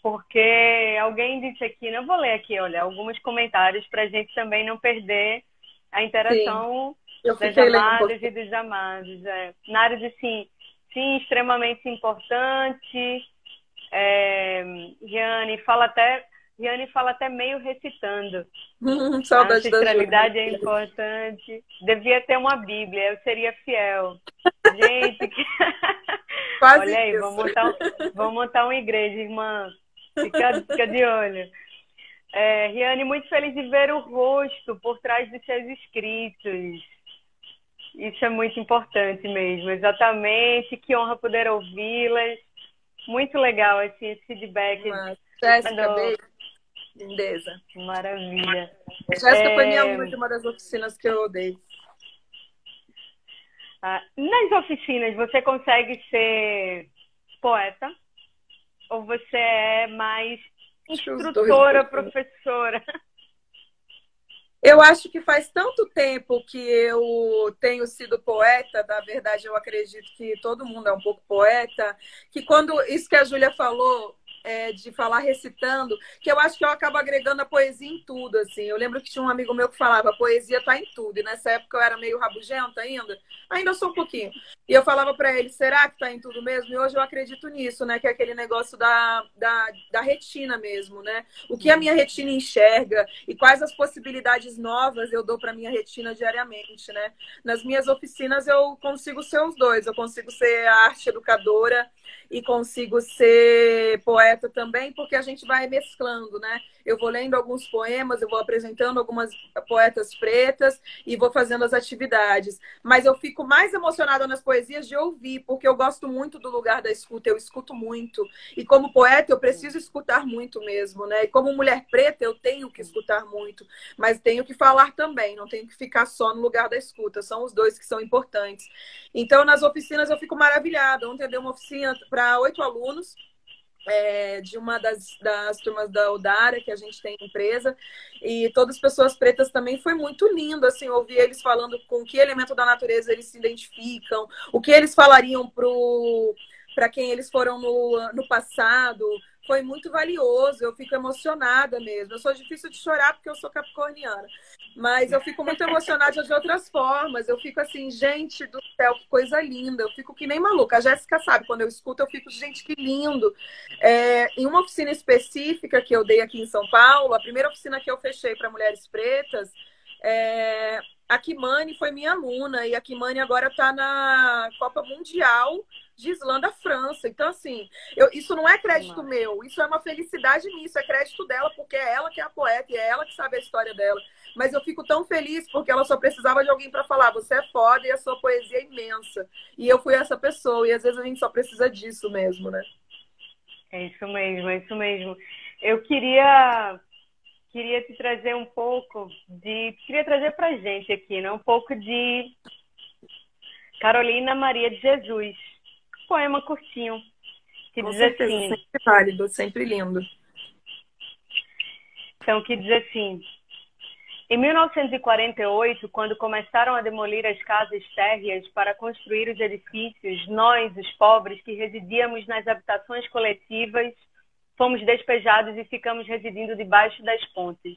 B: porque alguém disse aqui, não vou ler aqui, olha, alguns comentários para a gente também não perder a interação das amadas e dos amados. Nário disse sim, extremamente importante. Riane fala até meio recitando.
C: Saudade.
B: A ancestralidade é importante. Devia ter uma Bíblia, eu seria fiel. Gente,
C: Quase
B: olha aí,
C: isso.
B: vamos montar uma igreja, irmã. Fica de olho. Riane, muito feliz de ver o rosto por trás dos seus escritos. Isso é muito importante mesmo, exatamente. Que honra poder ouvi-las. muito legal esse feedback.
C: Jéssica, beijo. Lindeza.
B: Maravilha.
C: Jéssica foi minha aluna de uma das oficinas que eu dei.
B: Nas oficinas, você consegue ser poeta? Ou você é mais instrutora, professora?
C: Eu acho que faz tanto tempo que eu tenho sido poeta, na verdade eu acredito que todo mundo é um pouco poeta, que quando isso que a Júlia falou, de falar recitando, que eu acho que eu acabo agregando a poesia em tudo, assim. Eu lembro que tinha um amigo meu que falava, a poesia tá em tudo, e nessa época eu era meio rabugenta ainda sou um pouquinho. E eu falava para ele, será que tá em tudo mesmo? E hoje eu acredito nisso, né? Que é aquele negócio da retina mesmo, né? O que a minha retina enxerga e quais as possibilidades novas eu dou para minha retina diariamente, né? Nas minhas oficinas eu consigo ser os dois. Eu consigo ser a arte educadora e consigo ser poeta também, porque a gente vai mesclando, né? Eu vou lendo alguns poemas, eu vou apresentando algumas poetas pretas e vou fazendo as atividades. Mas eu fico mais emocionada nas poesias de ouvir, porque eu gosto muito do lugar da escuta, eu escuto muito. E como poeta, eu preciso escutar muito mesmo, né? E como mulher preta, eu tenho que escutar muito, mas tenho que falar também, não tenho que ficar só no lugar da escuta. São os dois que são importantes. Então, nas oficinas, eu fico maravilhada. Ontem eu dei uma oficina para 8 alunos, de uma das turmas da Udara, que a gente tem empresa, e todas as pessoas pretas também. Foi muito lindo, assim, ouvir eles falando com que elemento da natureza eles se identificam, o que eles falariam para quem eles foram no passado. Foi muito valioso, eu fico emocionada mesmo. Eu sou difícil de chorar porque eu sou capricorniana, mas eu fico muito emocionada de outras formas. Eu fico assim, gente do céu, que coisa linda. Eu fico que nem maluca. A Jéssica sabe, quando eu escuto, eu fico, gente, que lindo. Em uma oficina específica que eu dei aqui em São Paulo, a primeira oficina que eu fechei para mulheres pretas, a Kimani foi minha aluna, e a Kimani agora está na Copa Mundial de Islândia, França. Então, assim, isso não é crédito meu, isso é uma felicidade minha, isso é crédito dela, porque é ela que é a poeta e é ela que sabe a história dela. Mas eu fico tão feliz porque ela só precisava de alguém para falar, você é foda e a sua poesia é imensa. E eu fui essa pessoa, e às vezes a gente só precisa disso mesmo, né?
B: É isso mesmo, é isso mesmo. Eu queria te trazer um pouco queria trazer pra gente aqui, né? Um pouco de Carolina Maria de Jesus. Poema curtinho, que
C: Com
B: diz
C: certeza,
B: assim.
C: sempre válido, sempre lindo.
B: Então, que diz assim: em 1948, quando começaram a demolir as casas térreas para construir os edifícios, nós, os pobres que residíamos nas habitações coletivas, fomos despejados e ficamos residindo debaixo das pontes.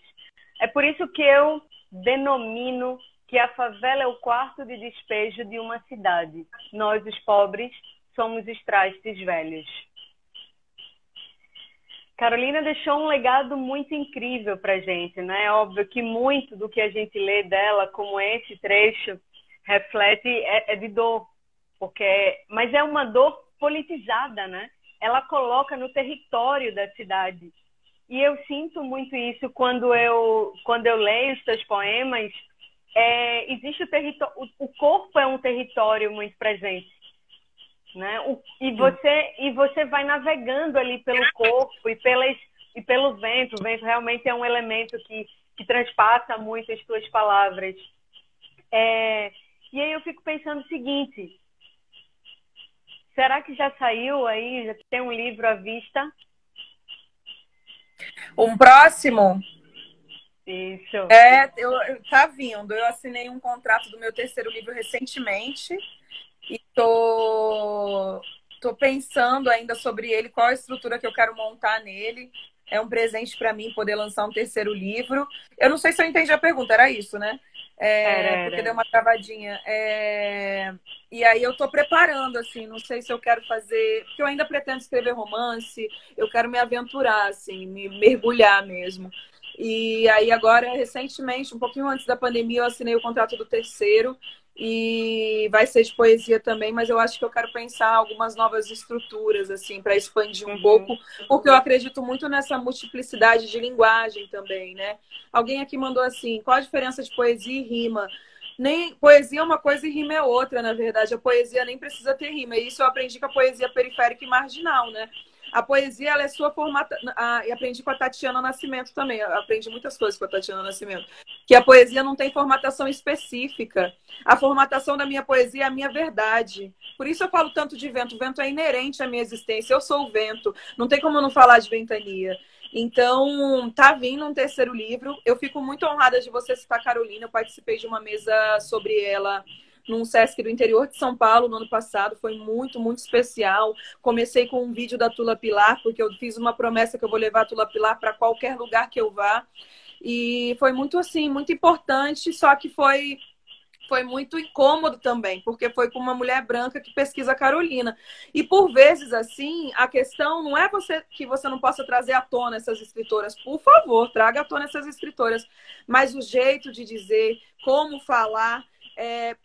B: É por isso que eu denomino que a favela é o quarto de despejo de uma cidade. Nós, os pobres, somos os trastes velhos. Carolina deixou um legado muito incrível para a gente, né? É óbvio que muito do que a gente lê dela, como esse trecho, reflete de dor, mas é uma dor politizada, né? Ela coloca no território da cidade. E eu sinto muito isso quando eu leio os seus poemas. Existe o corpo é um território muito presente, né? E você vai navegando ali pelo corpo e pelo vento. O vento realmente é um elemento que transpassa muito as suas palavras. E aí eu fico pensando o seguinte: será que já saiu aí, já tem um livro à vista?
C: Um próximo?
B: Isso.
C: Tá vindo. Eu assinei um contrato do meu terceiro livro recentemente e tô pensando ainda sobre ele, qual a estrutura que eu quero montar nele. É um presente para mim poder lançar um terceiro livro. Eu não sei se eu entendi a pergunta, era isso, né? Porque deu uma travadinha. E aí eu tô preparando, assim, não sei se eu quero fazer, porque eu ainda pretendo escrever romance, eu quero me aventurar, assim, me mergulhar mesmo. E aí agora, recentemente, um pouquinho antes da pandemia, eu assinei o contrato do terceiro, e vai ser de poesia também, mas eu acho que eu quero pensar algumas novas estruturas, assim, para expandir um pouco, porque eu acredito muito nessa multiplicidade de linguagem também, né? Alguém aqui mandou assim, qual a diferença de poesia e rima? nem poesia é uma coisa e rima é outra, na verdade. A poesia nem precisa ter rima. E isso eu aprendi com a poesia periférica e marginal, né? A poesia, ela é sua formata... E aprendi com a Tatiana Nascimento também. Eu aprendi muitas coisas com a Tatiana Nascimento. Que a poesia não tem formatação específica. A formatação da minha poesia é a minha verdade. Por isso eu falo tanto de vento. O vento é inerente à minha existência. Eu sou o vento. Não tem como eu não falar de ventania. Então, tá vindo um terceiro livro. Eu fico muito honrada de você citar Carolina. Eu participei de uma mesa sobre ela num Sesc do interior de São Paulo no ano passado. Foi muito, muito especial. Comecei com um vídeo da Tula Pilar, porque eu fiz uma promessa que eu vou levar a Tula Pilar para qualquer lugar que eu vá. E foi muito, assim, muito importante, só que foi muito incômodo também, porque foi com uma mulher branca que pesquisa Carolina. E por vezes, assim, a questão não é que você não possa trazer à tona essas escritoras. Por favor, traga à tona essas escritoras. Mas o jeito de dizer, como falar, é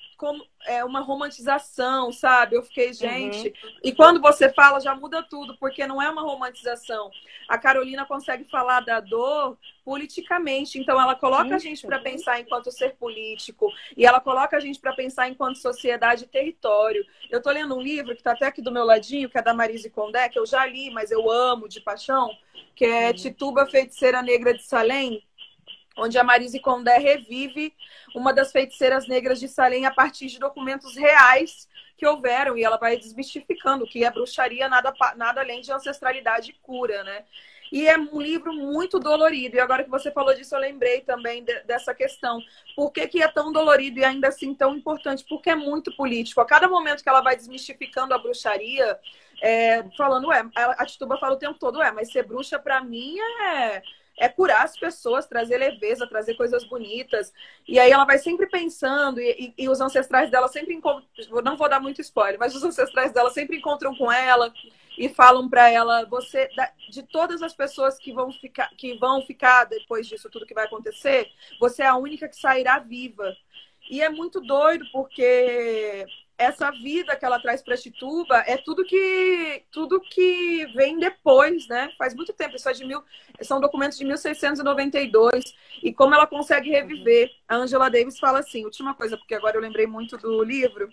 C: uma romantização, sabe? Eu fiquei, gente... E quando você fala, já muda tudo, porque não é uma romantização. A Carolina consegue falar da dor politicamente, então ela coloca a gente para pensar enquanto ser político, e ela coloca a gente para pensar enquanto sociedade e território. Eu estou lendo um livro que está até aqui do meu ladinho, que é da Maryse Condé, que eu já li, mas eu amo de paixão, que é Tituba, Feiticeira Negra de Salem, onde a Maryse Condé revive uma das feiticeiras negras de Salem a partir de documentos reais que houveram, e ela vai desmistificando que a bruxaria nada além de ancestralidade e cura, né? E é um livro muito dolorido. E agora que você falou disso, eu lembrei também dessa questão. Por que é tão dolorido e ainda assim tão importante? Porque é muito político. A cada momento que ela vai desmistificando a bruxaria, falando, a Tituba fala o tempo todo, mas ser bruxa pra mim é curar as pessoas, trazer leveza, trazer coisas bonitas. E aí ela vai sempre pensando, e os ancestrais dela sempre encontram... Não vou dar muito spoiler, mas os ancestrais dela sempre encontram com ela e falam para ela, você, de todas as pessoas que vão ficar depois disso tudo que vai acontecer, você é a única que sairá viva. E é muito doido, porque essa vida que ela traz para Tituba é tudo que vem depois, né? Faz muito tempo, são documentos de 1692, e como ela consegue reviver. A Angela Davis fala assim, última coisa, porque agora eu lembrei muito do livro.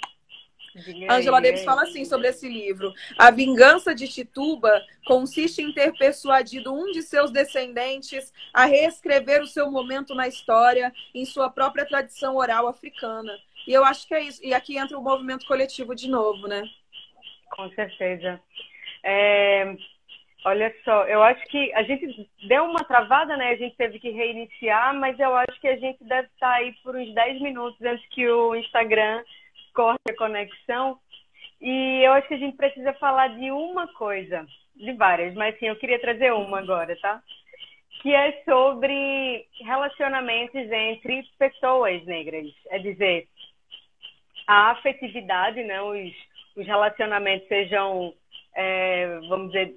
C: A Angela Davis fala assim sobre esse livro: a vingança de Tituba consiste em ter persuadido um de seus descendentes a reescrever o seu momento na história em sua própria tradição oral africana. E eu acho que é isso. E aqui entra o movimento coletivo de novo, né?
B: Com certeza. Olha só, eu acho que a gente deu uma travada, né? A gente teve que reiniciar, mas eu acho que a gente deve estar aí por uns 10 minutos antes que o Instagram corte a conexão. E eu acho que a gente precisa falar de uma coisa, de várias, mas sim, eu queria trazer uma agora, tá? Que é sobre relacionamentos entre pessoas negras. É dizer, a afetividade, né? Os relacionamentos sejam, vamos dizer,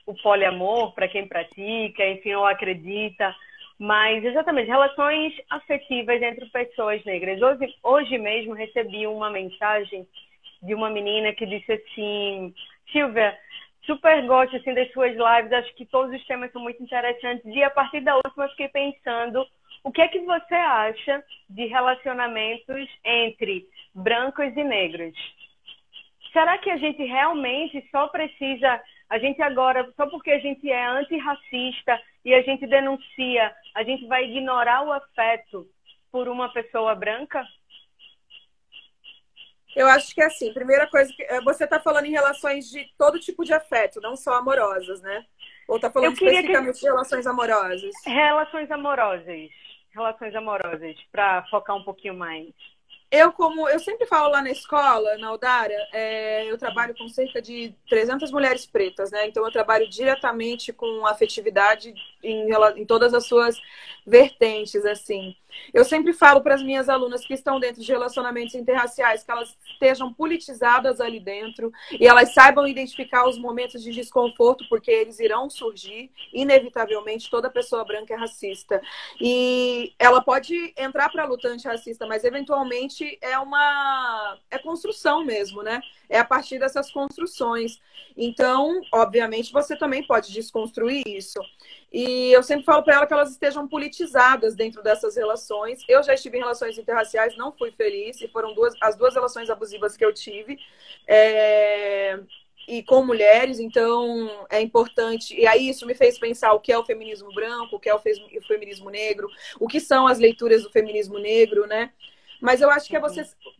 B: o poliamor, para quem pratica, enfim, ou acredita, mas exatamente, relações afetivas entre pessoas negras. Hoje mesmo recebi uma mensagem de uma menina que disse assim: Silvia, super gosto assim, das suas lives, acho que todos os temas são muito interessantes, e a partir da última eu fiquei pensando, o que é que você acha de relacionamentos entre brancos e negros? Será que a gente realmente só precisa, a gente agora, só porque a gente é antirracista e a gente denuncia, a gente vai ignorar o afeto por uma pessoa branca?
C: Eu acho que é assim, primeira coisa, você está falando em relações de todo tipo de afeto, não só amorosas, né? Ou está falando especificamente de relações amorosas?
B: Relações amorosas, para focar um pouquinho mais.
C: Eu sempre falo lá na escola, na Udara, eu trabalho com cerca de 300 mulheres pretas, né? Então eu trabalho diretamente com afetividade em todas as suas vertentes, assim. Eu sempre falo para as minhas alunas que estão dentro de relacionamentos interraciais que elas estejam politizadas ali dentro e elas saibam identificar os momentos de desconforto, porque eles irão surgir, inevitavelmente. Toda pessoa branca é racista. E ela pode entrar para a luta antirracista, mas eventualmente é construção mesmo, né? é a partir dessas construções. Então, obviamente, você também pode desconstruir isso. E eu sempre falo para ela que elas estejam politizadas dentro dessas relações. Eu já estive em relações interraciais, não fui feliz, e foram as duas relações abusivas que eu tive. E com mulheres, então é importante. E aí isso me fez pensar o que é o feminismo branco, o que é o feminismo negro, o que são as leituras do feminismo negro, né? Mas eu acho que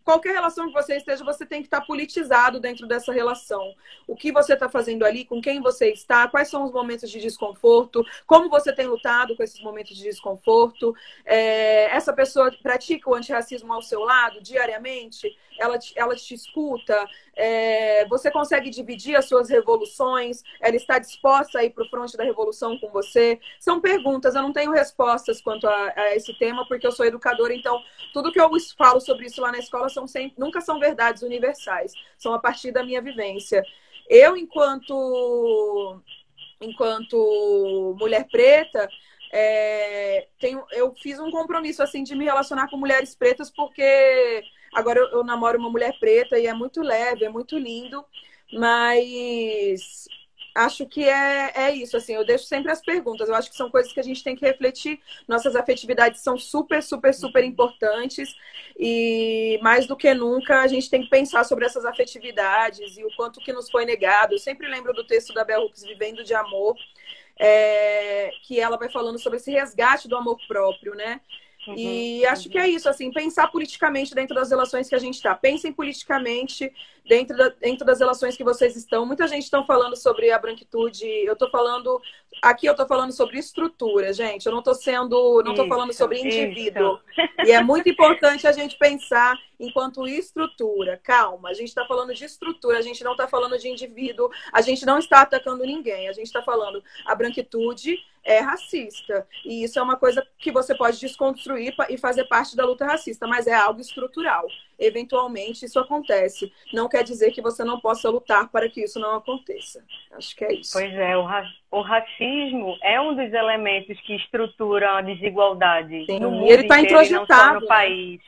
C: qualquer relação que você esteja, você tem que estar politizado dentro dessa relação. O que você está fazendo ali, com quem você está, quais são os momentos de desconforto, como você tem lutado com esses momentos de desconforto. Essa pessoa pratica o antirracismo ao seu lado diariamente, ela te escuta, você consegue dividir as suas revoluções, ela está disposta a ir para o fronte da revolução com você. São perguntas, eu não tenho respostas quanto a esse tema, porque eu sou educadora, então tudo que eu falo sobre isso lá na escola nunca são verdades universais, são a partir da minha vivência. Eu, enquanto mulher preta, eu fiz um compromisso assim de me relacionar com mulheres pretas, porque agora eu namoro uma mulher preta e é muito leve, é muito lindo, mas acho que é isso, assim, eu deixo sempre as perguntas, eu acho que são coisas que a gente tem que refletir, nossas afetividades são super, super, super importantes e mais do que nunca a gente tem que pensar sobre essas afetividades e o quanto que nos foi negado. Eu sempre lembro do texto da Bell Hooks, Vivendo de Amor, que ela vai falando sobre esse resgate do amor próprio, né? E acho que é isso, assim, pensar politicamente dentro das relações que a gente está. Pensem politicamente dentro das relações que vocês estão. Muita gente está falando sobre a branquitude. Aqui eu estou falando sobre estrutura, gente. Eu não estou falando sobre indivíduo. E é muito importante a gente pensar enquanto estrutura. Calma, a gente está falando de estrutura, a gente não está falando de indivíduo, a gente não está atacando ninguém. A gente está falando a branquitude é racista. E isso é uma coisa que você pode desconstruir e fazer parte da luta racista, mas é algo estrutural. Eventualmente isso acontece. Não quer dizer que você não possa lutar para que isso não aconteça. Acho que é isso.
B: Pois é, o racismo é um dos elementos que estruturam a desigualdade.
C: Sim,
B: no mundo
C: e ele está
B: inteiro, e não só no
C: introjetado,
B: país.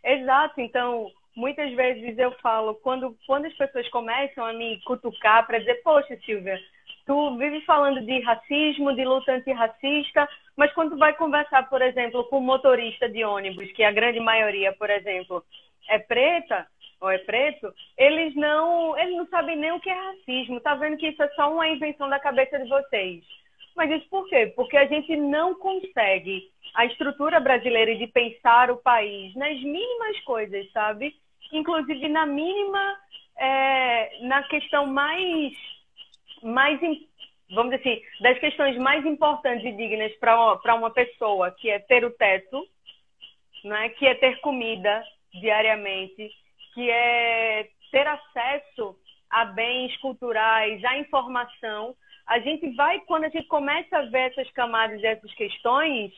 B: Exato, então muitas vezes eu falo, quando as pessoas começam a me cutucar para dizer, poxa, Silvia, tu vive falando de racismo, de luta antirracista, mas quando tu vai conversar, por exemplo, com um motorista de ônibus, que a grande maioria, por exemplo, é preta ou é preto, eles não sabem nem o que é racismo. Tá vendo que isso é só uma invenção da cabeça de vocês. Mas isso por quê? Porque a gente não consegue a estrutura brasileira de pensar o país nas mínimas coisas, sabe? Inclusive na mínima, na questão mais, vamos dizer assim, das questões mais importantes e dignas para uma pessoa, que é ter o teto, né? Que é ter comida diariamente, que é ter acesso a bens culturais, a informação. A gente vai, quando a gente começa a ver essas camadas, essas questões,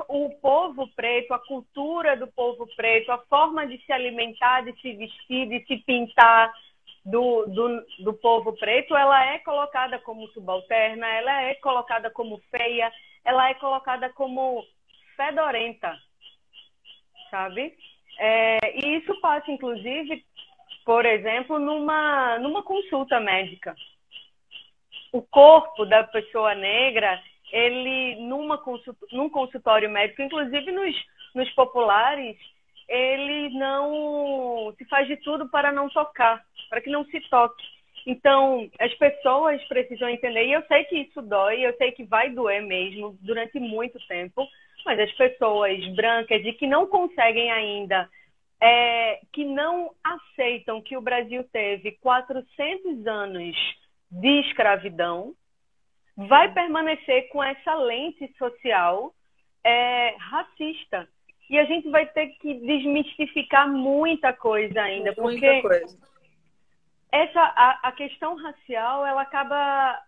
B: o povo preto, a cultura do povo preto, a forma de se alimentar, de se vestir, de se pintar do povo preto, ela é colocada como subalterna, ela é colocada como feia, ela é colocada como fedorenta, sabe? E isso passa, inclusive, por exemplo, numa consulta médica. O corpo da pessoa negra, ele, num consultório médico, inclusive nos populares, ele não se faz de tudo para não tocar, para que não se toque. Então, as pessoas precisam entender, e eu sei que isso dói, eu sei que vai doer mesmo durante muito tempo, mas as pessoas brancas e que não conseguem ainda, que não aceitam que o Brasil teve 400 anos de escravidão, vai permanecer com essa lente social racista. E a gente vai ter que desmistificar muita coisa ainda, porque a questão racial, ela acaba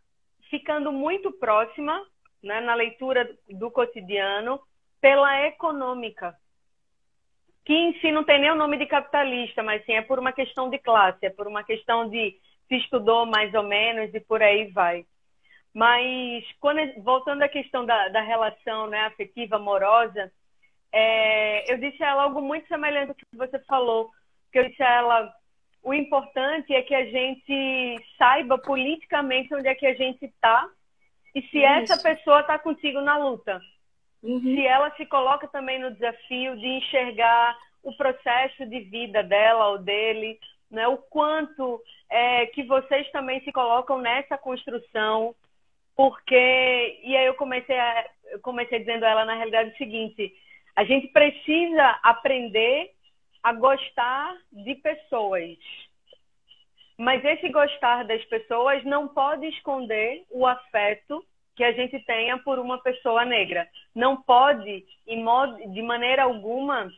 B: ficando muito próxima, né, na leitura do cotidiano, pela econômica, que em si não tem nem o nome de capitalista, mas sim é por uma questão de classe, é por uma questão de se estudou mais ou menos e por aí vai. Mas, voltando à questão da relação, né, afetiva, amorosa, eu disse a ela algo muito semelhante ao que você falou, que eu disse a ela, o importante é que a gente saiba politicamente onde é que a gente está e se essa pessoa está contigo na luta. Se ela se coloca também no desafio de enxergar o processo de vida dela ou dele, né? O quanto que vocês também se colocam nessa construção, porque... E aí eu comecei dizendo a ela, na realidade, o seguinte: a gente precisa aprender a gostar de pessoas. Mas esse gostar das pessoas não pode esconder o afeto que a gente tenha por uma pessoa negra. Não pode, de maneira alguma,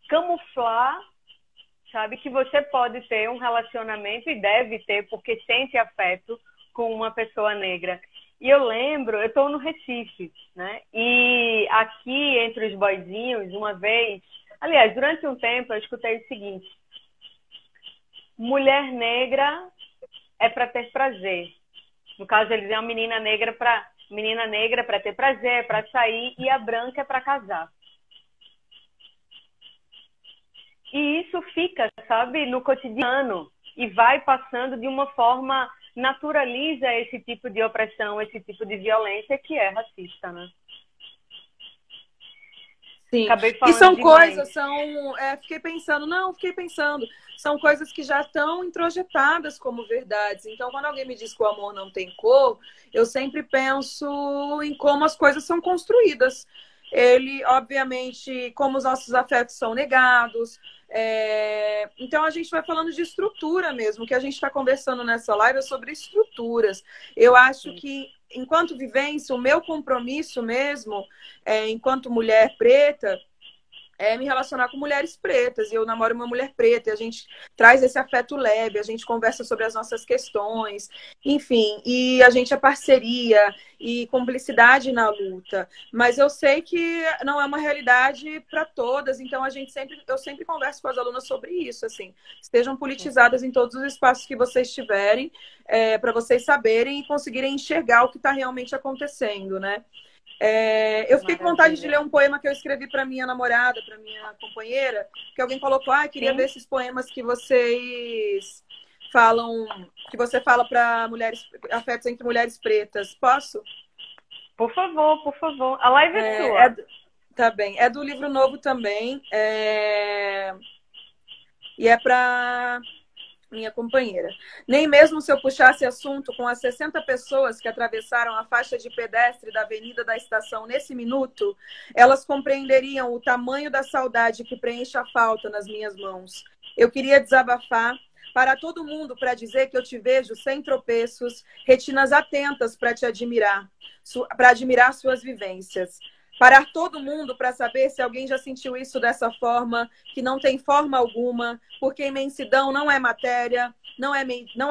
B: camuflar, sabe, que você pode ter um relacionamento, e deve ter, porque sente afeto com uma pessoa negra. E eu lembro, eu estou no Recife, né? E aqui, entre os boizinhos, uma vez... Aliás, durante um tempo, eu escutei o seguinte: mulher negra é para ter prazer. No caso, eles diziam menina negra para ter prazer, para sair, e a branca é para casar. E isso fica, sabe, no cotidiano, e vai passando de uma forma, naturaliza esse tipo de opressão, esse tipo de violência que é racista, né?
C: Sim.
B: Acabei falando
C: e são
B: demais.
C: coisas, fiquei pensando, são coisas que já estão introjetadas como verdades. Então, quando alguém me diz que o amor não tem cor, eu sempre penso em como as coisas são construídas. Ele, obviamente, como os nossos afetos são negados. Então, a gente vai falando de estrutura mesmo. O que a gente está conversando nessa live é sobre estruturas. Eu acho que, enquanto vivência, o meu compromisso mesmo, enquanto mulher preta, é me relacionar com mulheres pretas. E eu namoro uma mulher preta, e a gente traz esse afeto leve, a gente conversa sobre as nossas questões, enfim, e a gente é parceria e cumplicidade na luta. Mas eu sei que não é uma realidade para todas, então eu sempre converso com as alunas sobre isso, assim, estejam politizadas em todos os espaços que vocês tiverem, para vocês saberem e conseguirem enxergar o que está realmente acontecendo, né? Eu fiquei com vontade de ler um poema que eu escrevi para minha namorada, para minha companheira, que alguém colocou, queria ver esses poemas que vocês falam, que você fala para mulheres, afetos entre mulheres pretas. Posso?
B: Por favor, por favor. A live é sua.
C: Tá bem. É do livro novo também. E é para minha companheira. Nem mesmo se eu puxasse assunto com as 60 pessoas que atravessaram a faixa de pedestre da Avenida da Estação nesse minuto, elas compreenderiam o tamanho da saudade que preenche a falta nas minhas mãos. Eu queria desabafar para todo mundo para dizer que eu te vejo sem tropeços, retinas atentas para te admirar, para admirar suas vivências. Parar todo mundo para saber se alguém já sentiu isso dessa forma, que não tem forma alguma, porque imensidão não é matéria, não é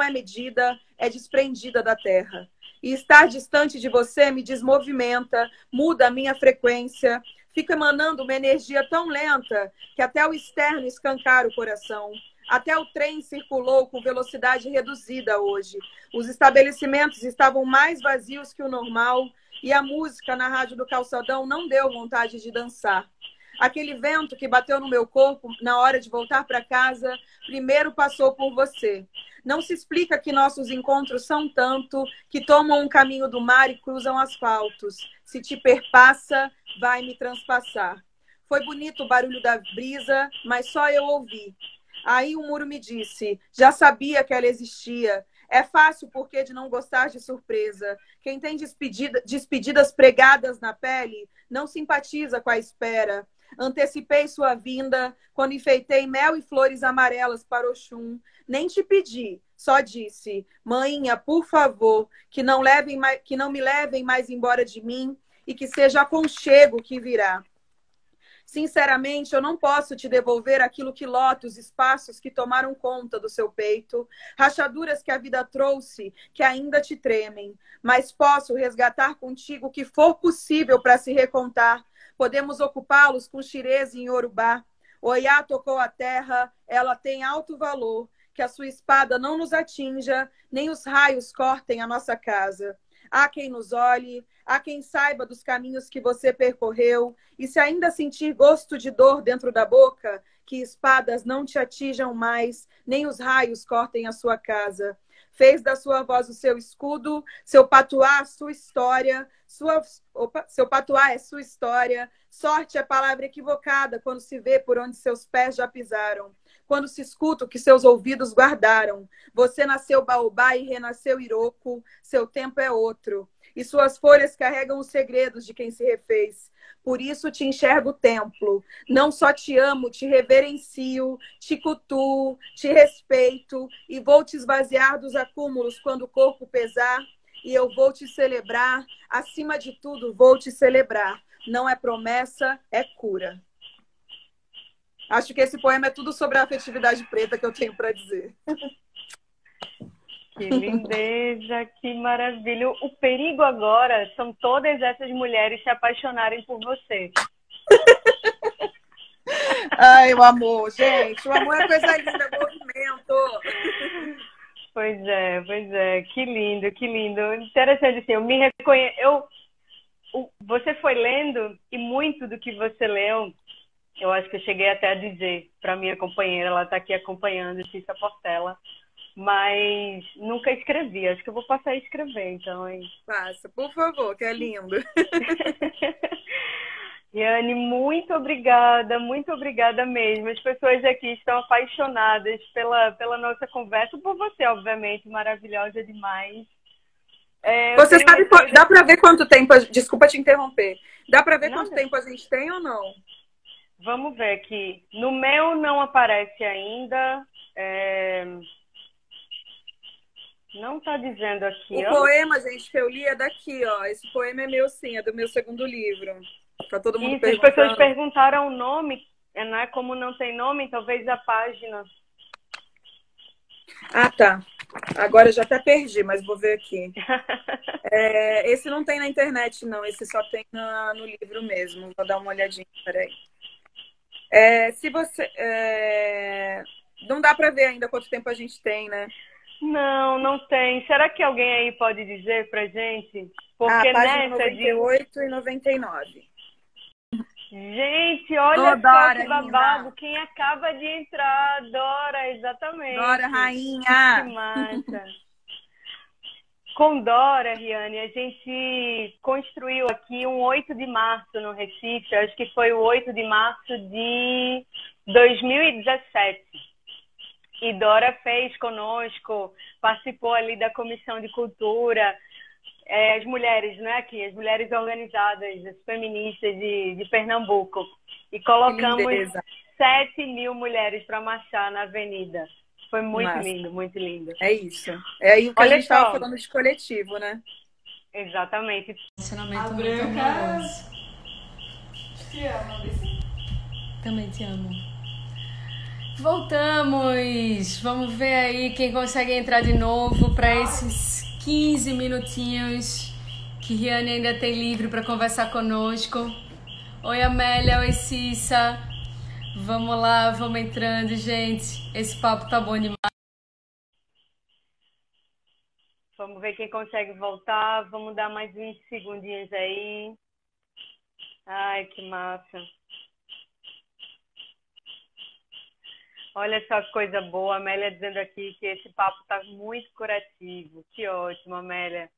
C: medida, é desprendida da terra. E estar distante de você me desmovimenta, muda a minha frequência, fica emanando uma energia tão lenta que até o externo escancara o coração. Até o trem circulou com velocidade reduzida hoje. Os estabelecimentos estavam mais vazios que o normal, e a música na rádio do calçadão não deu vontade de dançar. Aquele vento que bateu no meu corpo na hora de voltar para casa, primeiro passou por você. Não se explica que nossos encontros são tanto, que tomam um caminho do mar e cruzam asfaltos. Se te perpassa, vai me transpassar. Foi bonito o barulho da brisa, mas só eu ouvi. Aí o muro me disse, já sabia que ela existia. É fácil porque de não gostar de surpresa. Quem tem despedidas pregadas na pele não simpatiza com a espera. Antecipei sua vinda quando enfeitei mel e flores amarelas para Oxum. Nem te pedi, só disse, maninha, por favor, que não me levem mais embora de mim e que seja aconchego que virá. Sinceramente, eu não posso te devolver aquilo que lota os espaços que tomaram conta do seu peito, rachaduras que a vida trouxe, que ainda te tremem. Mas posso resgatar contigo o que for possível para se recontar. Podemos ocupá-los com xirês em Yorubá. Oiá tocou a terra, ela tem alto valor. Que a sua espada não nos atinja, nem os raios cortem a nossa casa. Há quem nos olhe, Há quem saiba dos caminhos que você percorreu, e se ainda sentir gosto de dor dentro da boca, que espadas não te atinjam mais, nem os raios cortem a sua casa. Fez da sua voz o seu escudo, seu patuá a sua história, seu patuá é sua história. Sorte é palavra equivocada quando se vê por onde seus pés já pisaram, quando se escuta o que seus ouvidos guardaram. Você nasceu baobá e renasceu iroco, seu tempo é outro, e suas folhas carregam os segredos de quem se refez. Por isso te enxergo o templo. Não só te amo, te reverencio, te cultuo, te respeito e vou te esvaziar dos acúmulos quando o corpo pesar e eu vou te celebrar. Acima de tudo, vou te celebrar. Não é promessa, é cura. Acho que esse poema é tudo sobre a afetividade preta que eu tenho para dizer.
B: Que lindeza, que maravilha. O perigo agora são todas essas mulheres se apaixonarem por você.
C: Ai, o amor, gente. O amor é coisa linda, é movimento.
B: Pois é. Que lindo, que lindo. Interessante, assim, eu me reconheço. Você foi lendo e muito do que você leu, eu acho que eu cheguei até a dizer para minha companheira, ela está aqui acompanhando, Cissa Portela, mas nunca escrevi. Acho que eu vou passar a escrever, então. Hein?
C: Passa, por favor, que é lindo.
B: Riane, muito obrigada mesmo. As pessoas aqui estão apaixonadas pela nossa conversa, por você, obviamente, maravilhosa demais.
C: Você sabe, dá para ver quanto tempo, desculpa te interromper, dá para ver quanto tempo a gente tem ou não?
B: Vamos ver aqui. No meu não aparece ainda. Não está dizendo aqui.
C: O poema, gente, que eu li é daqui, ó. Esse poema é meu, sim, é do meu segundo livro. Tá todo mundo perguntando.
B: As pessoas perguntaram o nome, né? Como não tem nome, talvez a página.
C: Ah, tá. Agora eu já até perdi, mas vou ver aqui. Esse não tem na internet, não. Esse só tem no livro mesmo. Vou dar uma olhadinha, peraí. Se você... Não dá para ver ainda quanto tempo a gente tem, né?
B: Não tem. Será que alguém aí pode dizer pra gente?
C: Porque página 98 e 99.
B: Gente, olha só que babado. Linda. Quem acaba de entrar, Dora, exatamente.
C: Dora, rainha.
B: Que massa. Com Dora, Riane, a gente construiu aqui um 8 de março no Recife. Acho que foi o 8 de março de 2017. E Dora fez conosco, participou ali da Comissão de Cultura, as mulheres, né, aqui, as mulheres organizadas, as feministas de Pernambuco. E colocamos 7.000 mulheres para marchar na avenida. Foi muito lindo, muito lindo.
C: É isso. É aí o que a gente estava falando de coletivo, né?
B: Exatamente.
A: A Branca te ama, também te amo. Voltamos! Vamos ver aí quem consegue entrar de novo para esses 15 minutinhos que Riane ainda tem livre para conversar conosco. Oi, Amélia, oi, Cissa. Vamos lá, vamos entrando, gente. Esse papo tá bom demais.
B: Vamos ver quem consegue voltar. Vamos dar mais uns segundinhos aí. Ai, que massa. Olha só que coisa boa, a Amélia dizendo aqui que esse papo está muito curativo. Que ótimo, Amélia.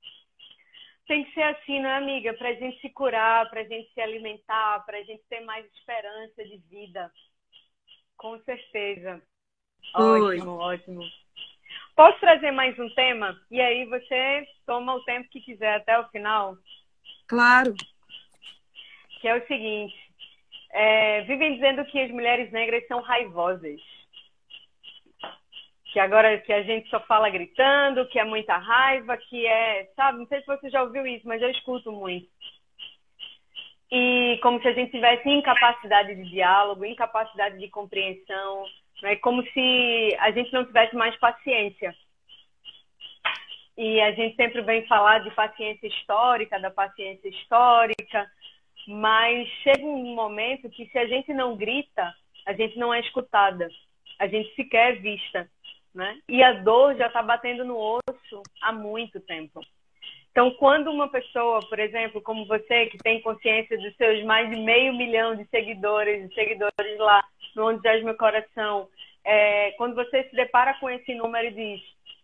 B: Tem que ser assim, né, amiga? Para a gente se curar, para a gente se alimentar, para a gente ter mais esperança de vida. Com certeza. Ótimo, ótimo. Posso trazer mais um tema? E aí você toma o tempo que quiser até o final?
C: Claro.
B: Que é o seguinte. Vivem dizendo que as mulheres negras são raivosas. Que agora que a gente só fala gritando, que é muita raiva, que sabe? Não sei se você já ouviu isso, mas eu escuto muito. E como se a gente tivesse incapacidade de diálogo, incapacidade de compreensão, né? Como se a gente não tivesse mais paciência. E a gente sempre vem falar de paciência histórica, da paciência histórica, mas chega um momento que se a gente não grita, a gente não é escutada, a gente sequer é vista. Né? E a dor já está batendo no osso há muito tempo. Então, quando uma pessoa, por exemplo, como você, que tem consciência dos seus mais de 500 mil de seguidores lá no Onde Jaz Meu Coração, quando você se depara com esse número e diz,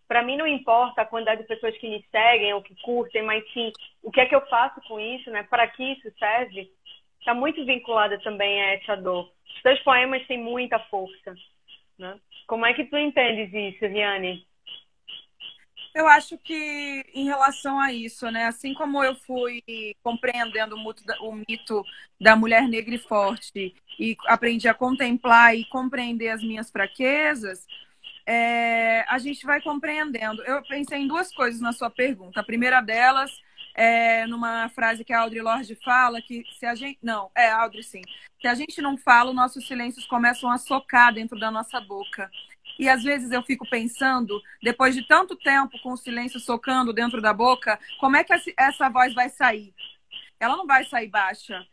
B: para mim não importa a quantidade de pessoas que me seguem ou que curtem, mas sim o que é que eu faço com isso, né? Para que isso serve? Está muito vinculada também a essa dor. Os seus poemas têm muita força, né? Como é que tu entendes isso, Riane?
C: Eu acho que em relação a isso, né? Assim como eu fui compreendendo o mito da mulher negra e forte e aprendi a contemplar e compreender as minhas fraquezas, a gente vai compreendendo. Eu pensei em duas coisas na sua pergunta. A primeira delas é numa frase que a Audre Lorde fala, que se a gente... Não, Audre sim. Se a gente não fala, os nossos silêncios começam a socar dentro da nossa boca. E às vezes eu fico pensando, depois de tanto tempo com o silêncio socando dentro da boca, como é que essa voz vai sair? Ela não vai sair baixa,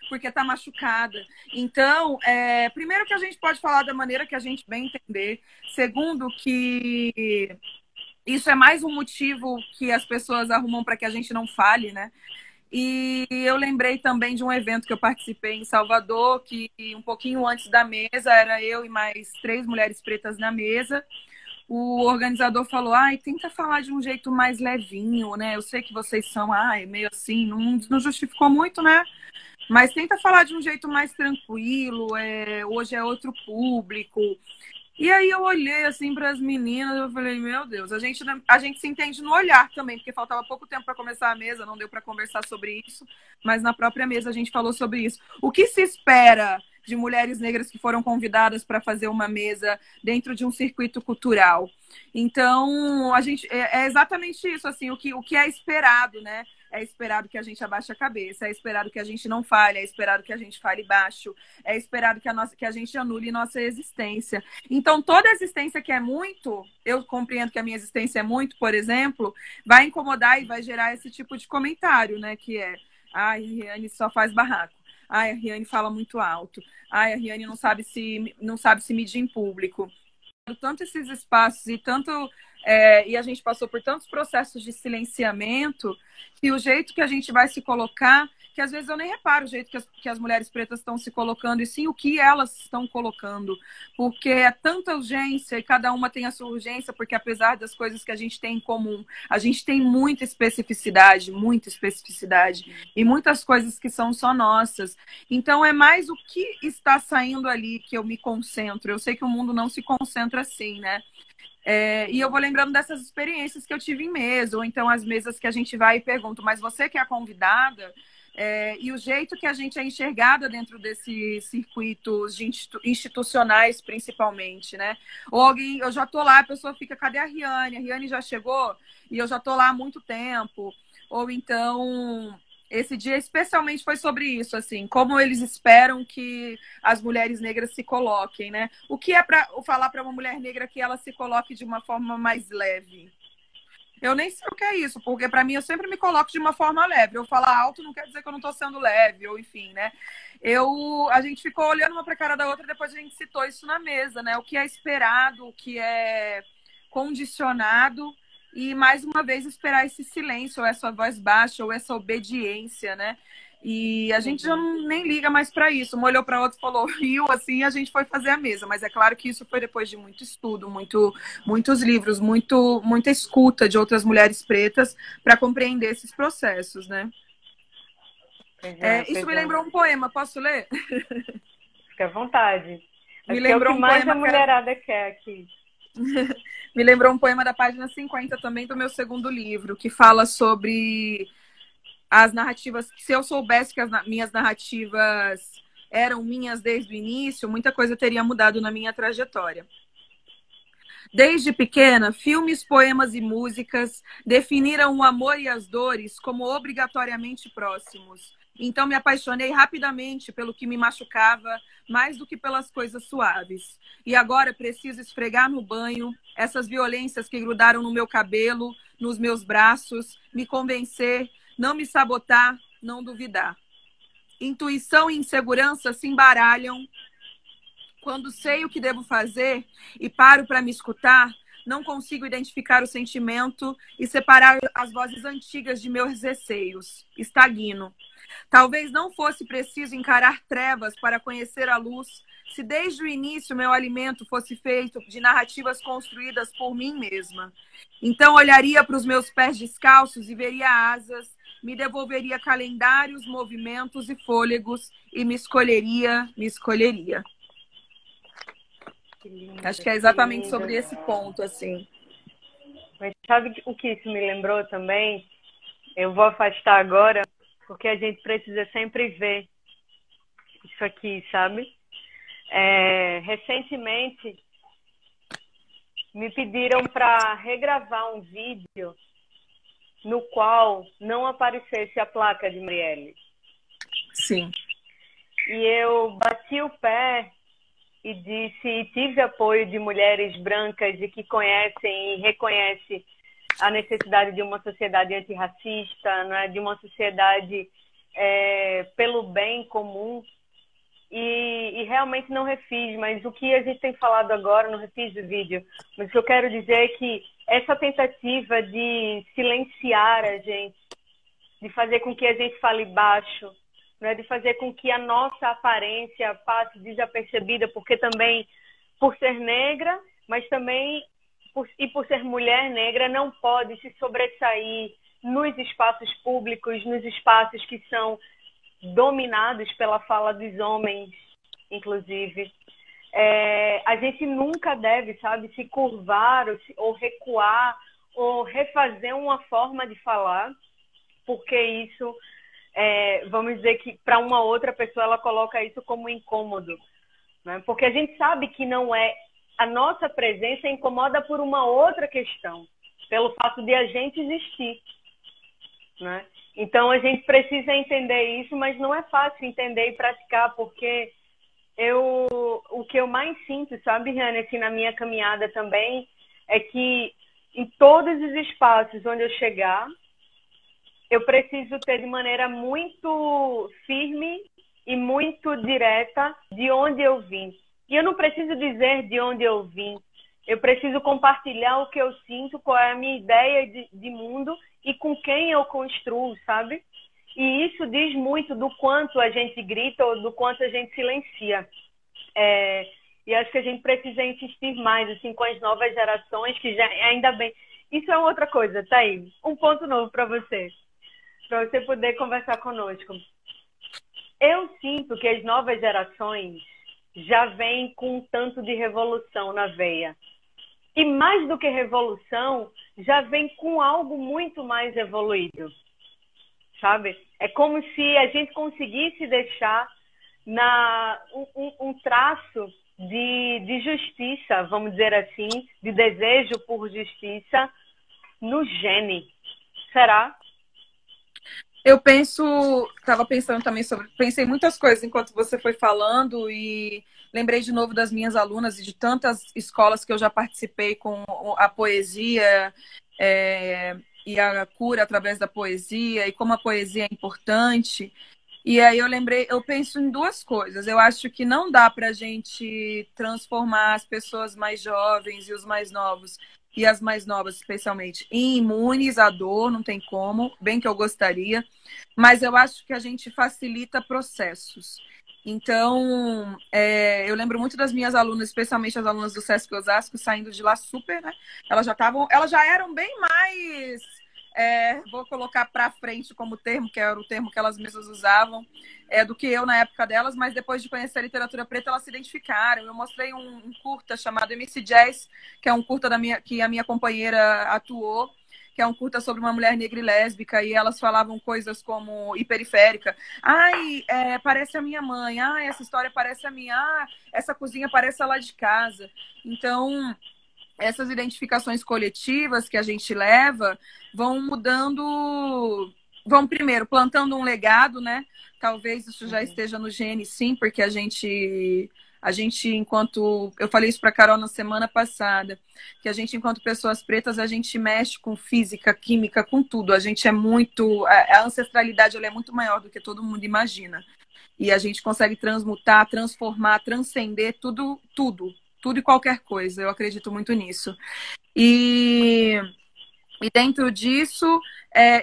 C: porque está machucada. Então, primeiro que a gente pode falar da maneira que a gente bem entender. Segundo, que isso é mais um motivo que as pessoas arrumam para que a gente não fale, né? E eu lembrei também de um evento que eu participei em Salvador, que um pouquinho antes da mesa, era eu e mais 3 mulheres pretas na mesa. O organizador falou, tenta falar de um jeito mais levinho, né? Eu sei que vocês são, meio assim, não justificou muito, né? Mas tenta falar de um jeito mais tranquilo, hoje é outro público. E aí eu olhei assim para as meninas, eu falei, meu Deus, a gente se entende no olhar também, porque faltava pouco tempo para começar a mesa, não deu para conversar sobre isso, mas na própria mesa a gente falou sobre isso. O que se espera de mulheres negras que foram convidadas para fazer uma mesa dentro de um circuito cultural? Então, a gente é exatamente isso, assim, o que é esperado, né? É esperado que a gente abaixe a cabeça, é esperado que a gente não fale, é esperado que a gente fale baixo, é esperado que a gente anule nossa existência. Então, toda existência que é muito, eu compreendo que a minha existência é muito, por exemplo, vai incomodar e vai gerar esse tipo de comentário, né? Que é, a Riane só faz barraco. A Riane fala muito alto. A Riane não sabe se medir em público. Tanto esses espaços e a gente passou por tantos processos de silenciamento que o jeito que a gente vai se colocar, que às vezes eu nem reparo o jeito que as mulheres pretas estão se colocando, e sim o que elas estão colocando, porque é tanta urgência e cada uma tem a sua urgência, porque apesar das coisas que a gente tem em comum, a gente tem muita especificidade e muitas coisas que são só nossas. Então é mais o que está saindo ali que eu me concentro. Eu sei que o mundo não se concentra assim, né? E eu vou lembrando dessas experiências que eu tive em mesa, ou então as mesas que a gente vai e pergunta, mas você que é a convidada, e o jeito que a gente é enxergada dentro desses circuitos institucionais, principalmente, né? Ou alguém, eu já tô lá, a pessoa fica, cadê a Riane? A Riane já chegou e eu já tô lá há muito tempo. Ou então... Esse dia especialmente foi sobre isso, assim, como eles esperam que as mulheres negras se coloquem, né? O que é para falar para uma mulher negra que ela se coloque de uma forma mais leve? Eu nem sei o que é isso, porque para mim eu sempre me coloco de uma forma leve. Eu falar alto não quer dizer que eu não estou sendo leve, ou enfim, né? A gente ficou olhando uma para a cara da outra, depois a gente citou isso na mesa, né? O que é esperado, o que é condicionado. E, mais uma vez, esperar esse silêncio, ou essa voz baixa, ou essa obediência, né? E a gente já nem liga mais para isso. Um olhou para outro e falou, riu, assim, a gente foi fazer a mesa. Mas é claro que isso foi depois de muito estudo, muitos livros, muita escuta de outras mulheres pretas para compreender esses processos, né? Isso me lembrou um poema, posso ler?
B: Fica à vontade.
C: Me lembrou
B: o que mais a mulherada quer aqui.
C: Me lembrou um poema da página 50 também do meu segundo livro, que fala sobre as narrativas. Se eu soubesse que as minhas narrativas eram minhas desde o início, muita coisa teria mudado na minha trajetória. Desde pequena, filmes, poemas e músicas definiram o amor e as dores como obrigatoriamente próximos. Então me apaixonei rapidamente pelo que me machucava, mais do que pelas coisas suaves. E agora preciso esfregar no banho essas violências que grudaram no meu cabelo, nos meus braços, me convencer, não me sabotar, não duvidar. Intuição e insegurança se embaralham. Quando sei o que devo fazer e paro para me escutar, não consigo identificar o sentimento e separar as vozes antigas de meus receios. Estagno. Talvez não fosse preciso encarar trevas para conhecer a luz, se desde o início meu alimento fosse feito de narrativas construídas por mim mesma. Então olharia para os meus pés descalços e veria asas, me devolveria calendários, movimentos e fôlegos e me escolheria.
B: Que lindo,
C: Acho que é exatamente sobre esse ponto, assim.
B: Mas sabe o que isso me lembrou também? Eu vou afastar agora, porque a gente precisa sempre ver isso aqui, sabe? Recentemente, me pediram para regravar um vídeo no qual não aparecesse a placa de Marielle.
C: Sim.
B: E eu bati o pé e disse, e tive apoio de mulheres brancas e que conhecem e reconhecem a necessidade de uma sociedade antirracista, né, de uma sociedade pelo bem comum. E realmente não refiz, mas o que a gente tem falado agora, não refiz o vídeo, mas o que eu quero dizer é que essa tentativa de silenciar a gente, de fazer com que a gente fale baixo, né, de fazer com que a nossa aparência passe desapercebida, porque também, por ser negra, mas também por ser mulher negra, não pode se sobressair nos espaços públicos, nos espaços que são dominados pela fala dos homens, inclusive. A gente nunca deve, sabe, se curvar ou recuar ou refazer uma forma de falar, porque isso, vamos dizer que para uma outra pessoa ela coloca isso como incômodo, né? Porque a gente sabe que não é, a nossa presença incomoda por uma outra questão, pelo fato de a gente existir, né? Então, a gente precisa entender isso, mas não é fácil entender e praticar, porque o que eu mais sinto, sabe, Rani, aqui na minha caminhada também, é que em todos os espaços onde eu chegar, eu preciso ter de maneira muito firme e muito direta de onde eu vim. E eu não preciso dizer de onde eu vim. Eu preciso compartilhar o que eu sinto, qual é a minha ideia de mundo e com quem eu construo, sabe? E isso diz muito do quanto a gente grita ou do quanto a gente silencia. E acho que a gente precisa insistir mais assim, com as novas gerações, que já ainda bem. Isso é outra coisa, tá aí. Um ponto novo para você poder conversar conosco. Eu sinto que as novas gerações já vêm com um tanto de revolução na veia. E mais do que revolução, já vem com algo muito mais evoluído, sabe? É como se a gente conseguisse deixar um traço de justiça, vamos dizer assim, de desejo por justiça no gene. Será?
C: Eu estava pensando também pensei muitas coisas enquanto você foi falando e lembrei de novo das minhas alunas e de tantas escolas que eu já participei com a poesia e a cura através da poesia e como a poesia é importante. E aí eu penso em duas coisas. Eu acho que não dá para a gente transformar as pessoas mais jovens e os mais novos, e as mais novas especialmente, em imunes à dor, não tem como, bem que eu gostaria, mas eu acho que a gente facilita processos. Então, eu lembro muito das minhas alunas, especialmente as alunas do Sesc Osasco, saindo de lá super, né? Elas já eram bem mais, vou colocar para frente como termo, que era o termo que elas mesmas usavam, do que eu na época delas, mas depois de conhecer a literatura preta, elas se identificaram. Eu mostrei um curta chamado MC Jazz, que é um curta que a minha companheira atuou, que é um curta sobre uma mulher negra e lésbica, e elas falavam coisas como hiperiférica. Ai, parece a minha mãe. Ai, essa história parece a minha. Ah, essa cozinha parece a lá de casa. Então, essas identificações coletivas que a gente leva vão mudando, vão primeiro plantando um legado, né? Talvez isso já esteja no gene, sim, porque a gente, enquanto... Eu falei isso para a Carol na semana passada, que a gente, enquanto pessoas pretas, a gente mexe com física, química, com tudo. A gente é muito... A ancestralidade ela é muito maior do que todo mundo imagina. E a gente consegue transmutar, transformar, transcender tudo, tudo. tudo e qualquer coisa. Eu acredito muito nisso. E dentro disso,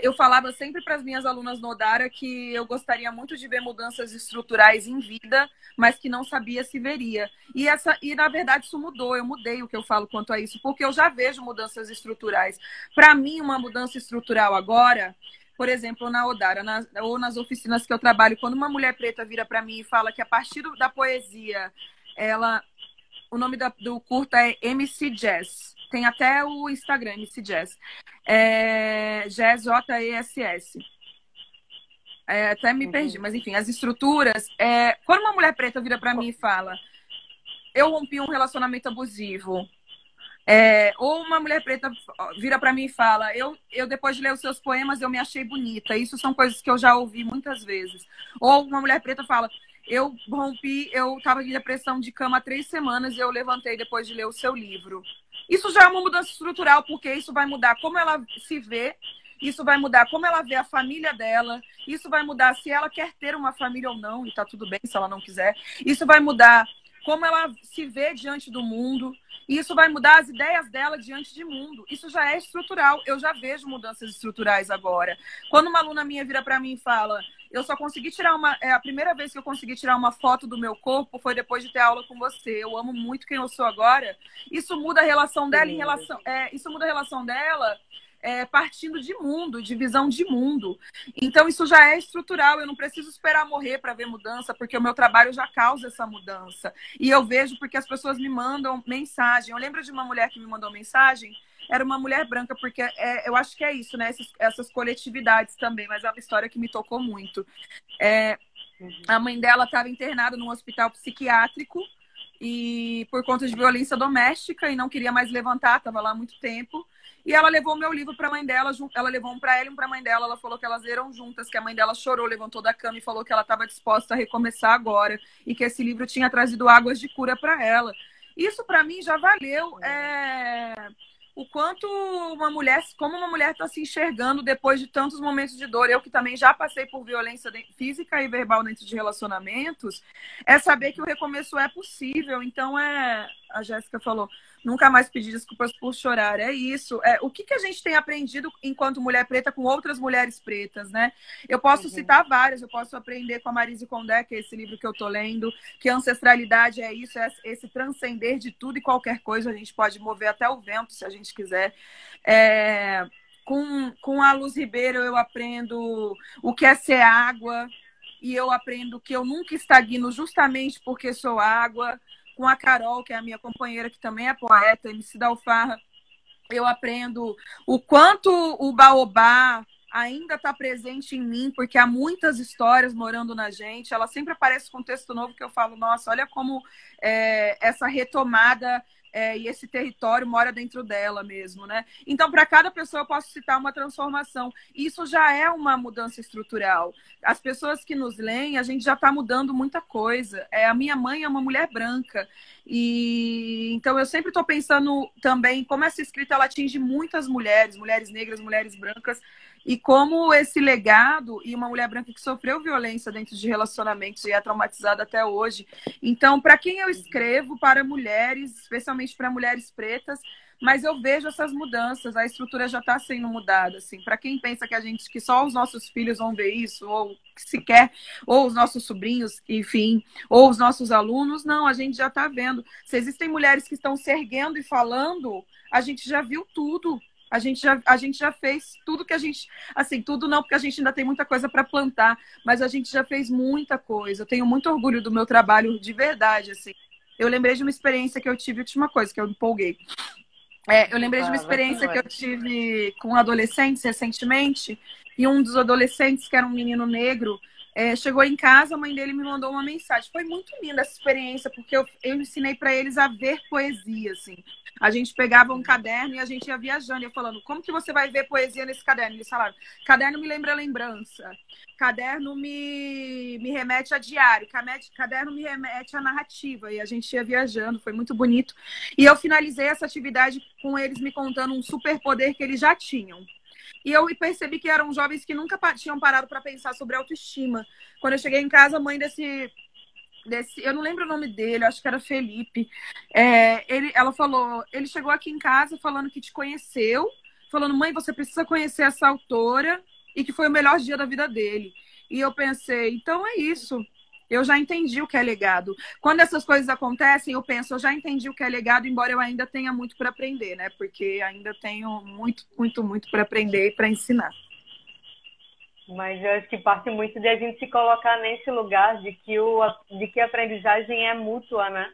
C: eu falava sempre para as minhas alunas no Odara que eu gostaria muito de ver mudanças estruturais em vida, mas que não sabia se veria. E na verdade, isso mudou. Eu mudei o que eu falo quanto a isso, porque eu já vejo mudanças estruturais. Para mim, uma mudança estrutural agora, por exemplo, na Odara, ou nas oficinas que eu trabalho, quando uma mulher preta vira para mim e fala que a partir da poesia, o nome do curta é MC Jazz. Tem até o Instagram, MC Jazz. Jazz, J-E-S-S. Até me perdi, mas enfim, as estruturas. Quando uma mulher preta vira pra mim e fala: eu rompi um relacionamento abusivo. Ou uma mulher preta vira pra mim e fala: eu depois de ler os seus poemas, eu me achei bonita. Isso são coisas que eu já ouvi muitas vezes. Ou uma mulher preta fala: eu rompi, eu estava em depressão de cama há 3 semanas e eu levantei depois de ler o seu livro. Isso já é uma mudança estrutural, porque isso vai mudar como ela se vê, isso vai mudar como ela vê a família dela, isso vai mudar se ela quer ter uma família ou não, e tá tudo bem se ela não quiser. Isso vai mudar como ela se vê diante do mundo, e isso vai mudar as ideias dela diante de mundo. Isso já é estrutural, eu já vejo mudanças estruturais agora. Quando uma aluna minha vira para mim e fala: eu só consegui tirar a primeira vez que eu consegui tirar uma foto do meu corpo foi depois de ter aula com você. Eu amo muito quem eu sou agora. Isso muda a relação dela isso muda a relação dela partindo de mundo, de visão de mundo. Então, isso já é estrutural. Eu não preciso esperar morrer para ver mudança, porque o meu trabalho já causa essa mudança. E eu vejo porque as pessoas me mandam mensagem. Eu lembro de uma mulher que me mandou mensagem. Era uma mulher branca, porque eu acho que é isso, né? Essas coletividades também, mas é uma história que me tocou muito. A mãe dela estava internada num hospital psiquiátrico e por conta de violência doméstica e não queria mais levantar, estava lá há muito tempo. E ela levou o meu livro para a mãe dela, ela levou um para ela e um para a mãe dela. Ela falou que elas leram juntas, que a mãe dela chorou, levantou da cama e falou que ela estava disposta a recomeçar agora e que esse livro tinha trazido águas de cura para ela. Isso para mim já valeu o quanto como uma mulher está se enxergando depois de tantos momentos de dor. Eu que também já passei por violência física e verbal dentro de relacionamentos, é saber que o recomeço é possível. Então a Jéssica falou: nunca mais pedir desculpas por chorar. É isso. O que a gente tem aprendido enquanto mulher preta com outras mulheres pretas, né? Eu posso citar várias. Eu posso aprender com a Maryse Condé, que é esse livro que eu tô lendo, que a ancestralidade é isso, é esse transcender de tudo e qualquer coisa. A gente pode mover até o vento, se a gente quiser. Com a Luz Ribeiro, eu aprendo o que é ser água. E eu aprendo que eu nunca estagno justamente porque sou água. Com a Carol, que é a minha companheira, que também é poeta, MC da Alfarra, eu aprendo o quanto o baobá ainda está presente em mim, porque há muitas histórias morando na gente. Ela sempre aparece com um texto novo que eu falo: nossa, olha como essa retomada e esse território mora dentro dela mesmo, né? Então, para cada pessoa eu posso citar uma transformação. Isso já é uma mudança estrutural. As pessoas que nos leem, a gente já está mudando muita coisa. A minha mãe é uma mulher branca. E então eu sempre estou pensando também como essa escrita ela atinge muitas mulheres, mulheres negras, mulheres brancas, e como esse legado, e uma mulher branca que sofreu violência dentro de relacionamentos e é traumatizada até hoje. Então, para quem eu escrevo? Para mulheres, especialmente para mulheres pretas, mas eu vejo essas mudanças, a estrutura já está sendo mudada. Assim. Para quem pensa que só os nossos filhos vão ver isso, ou sequer, ou os nossos sobrinhos, enfim, ou os nossos alunos, não, a gente já está vendo. Se existem mulheres que estão se erguendo e falando, a gente já viu tudo. A gente já fez tudo que a gente... Assim, tudo não, porque a gente ainda tem muita coisa para plantar, mas a gente já fez muita coisa. Eu tenho muito orgulho do meu trabalho de verdade, assim. Eu lembrei de uma experiência que eu tive, última coisa, que eu empolguei. Eu lembrei de uma experiência que eu tive com adolescentes recentemente, e um dos adolescentes, que era um menino negro, chegou em casa, a mãe dele me mandou uma mensagem. Foi muito linda essa experiência, porque eu ensinei para eles a ver poesia, assim. A gente pegava um caderno e a gente ia viajando, ia falando: como que você vai ver poesia nesse caderno? Eles falaram: caderno me lembra lembrança, caderno me remete a diário, caderno me remete a narrativa. E a gente ia viajando, foi muito bonito. E eu finalizei essa atividade com eles me contando um superpoder que eles já tinham. E eu percebi que eram jovens que nunca tinham parado para pensar sobre autoestima. Quando eu cheguei em casa, a mãe eu não lembro o nome dele, acho que era Felipe. Ela falou, ele chegou aqui em casa falando que te conheceu, falando, mãe, você precisa conhecer essa autora, e que foi o melhor dia da vida dele. E eu pensei, então é isso. Eu já entendi o que é legado. Quando essas coisas acontecem, eu penso, eu já entendi o que é legado, embora eu ainda tenha muito para aprender, né? Porque ainda tenho muito, muito, muito para aprender e para ensinar.
B: Mas eu acho que parte muito de a gente se colocar nesse lugar de que a aprendizagem é mútua, né?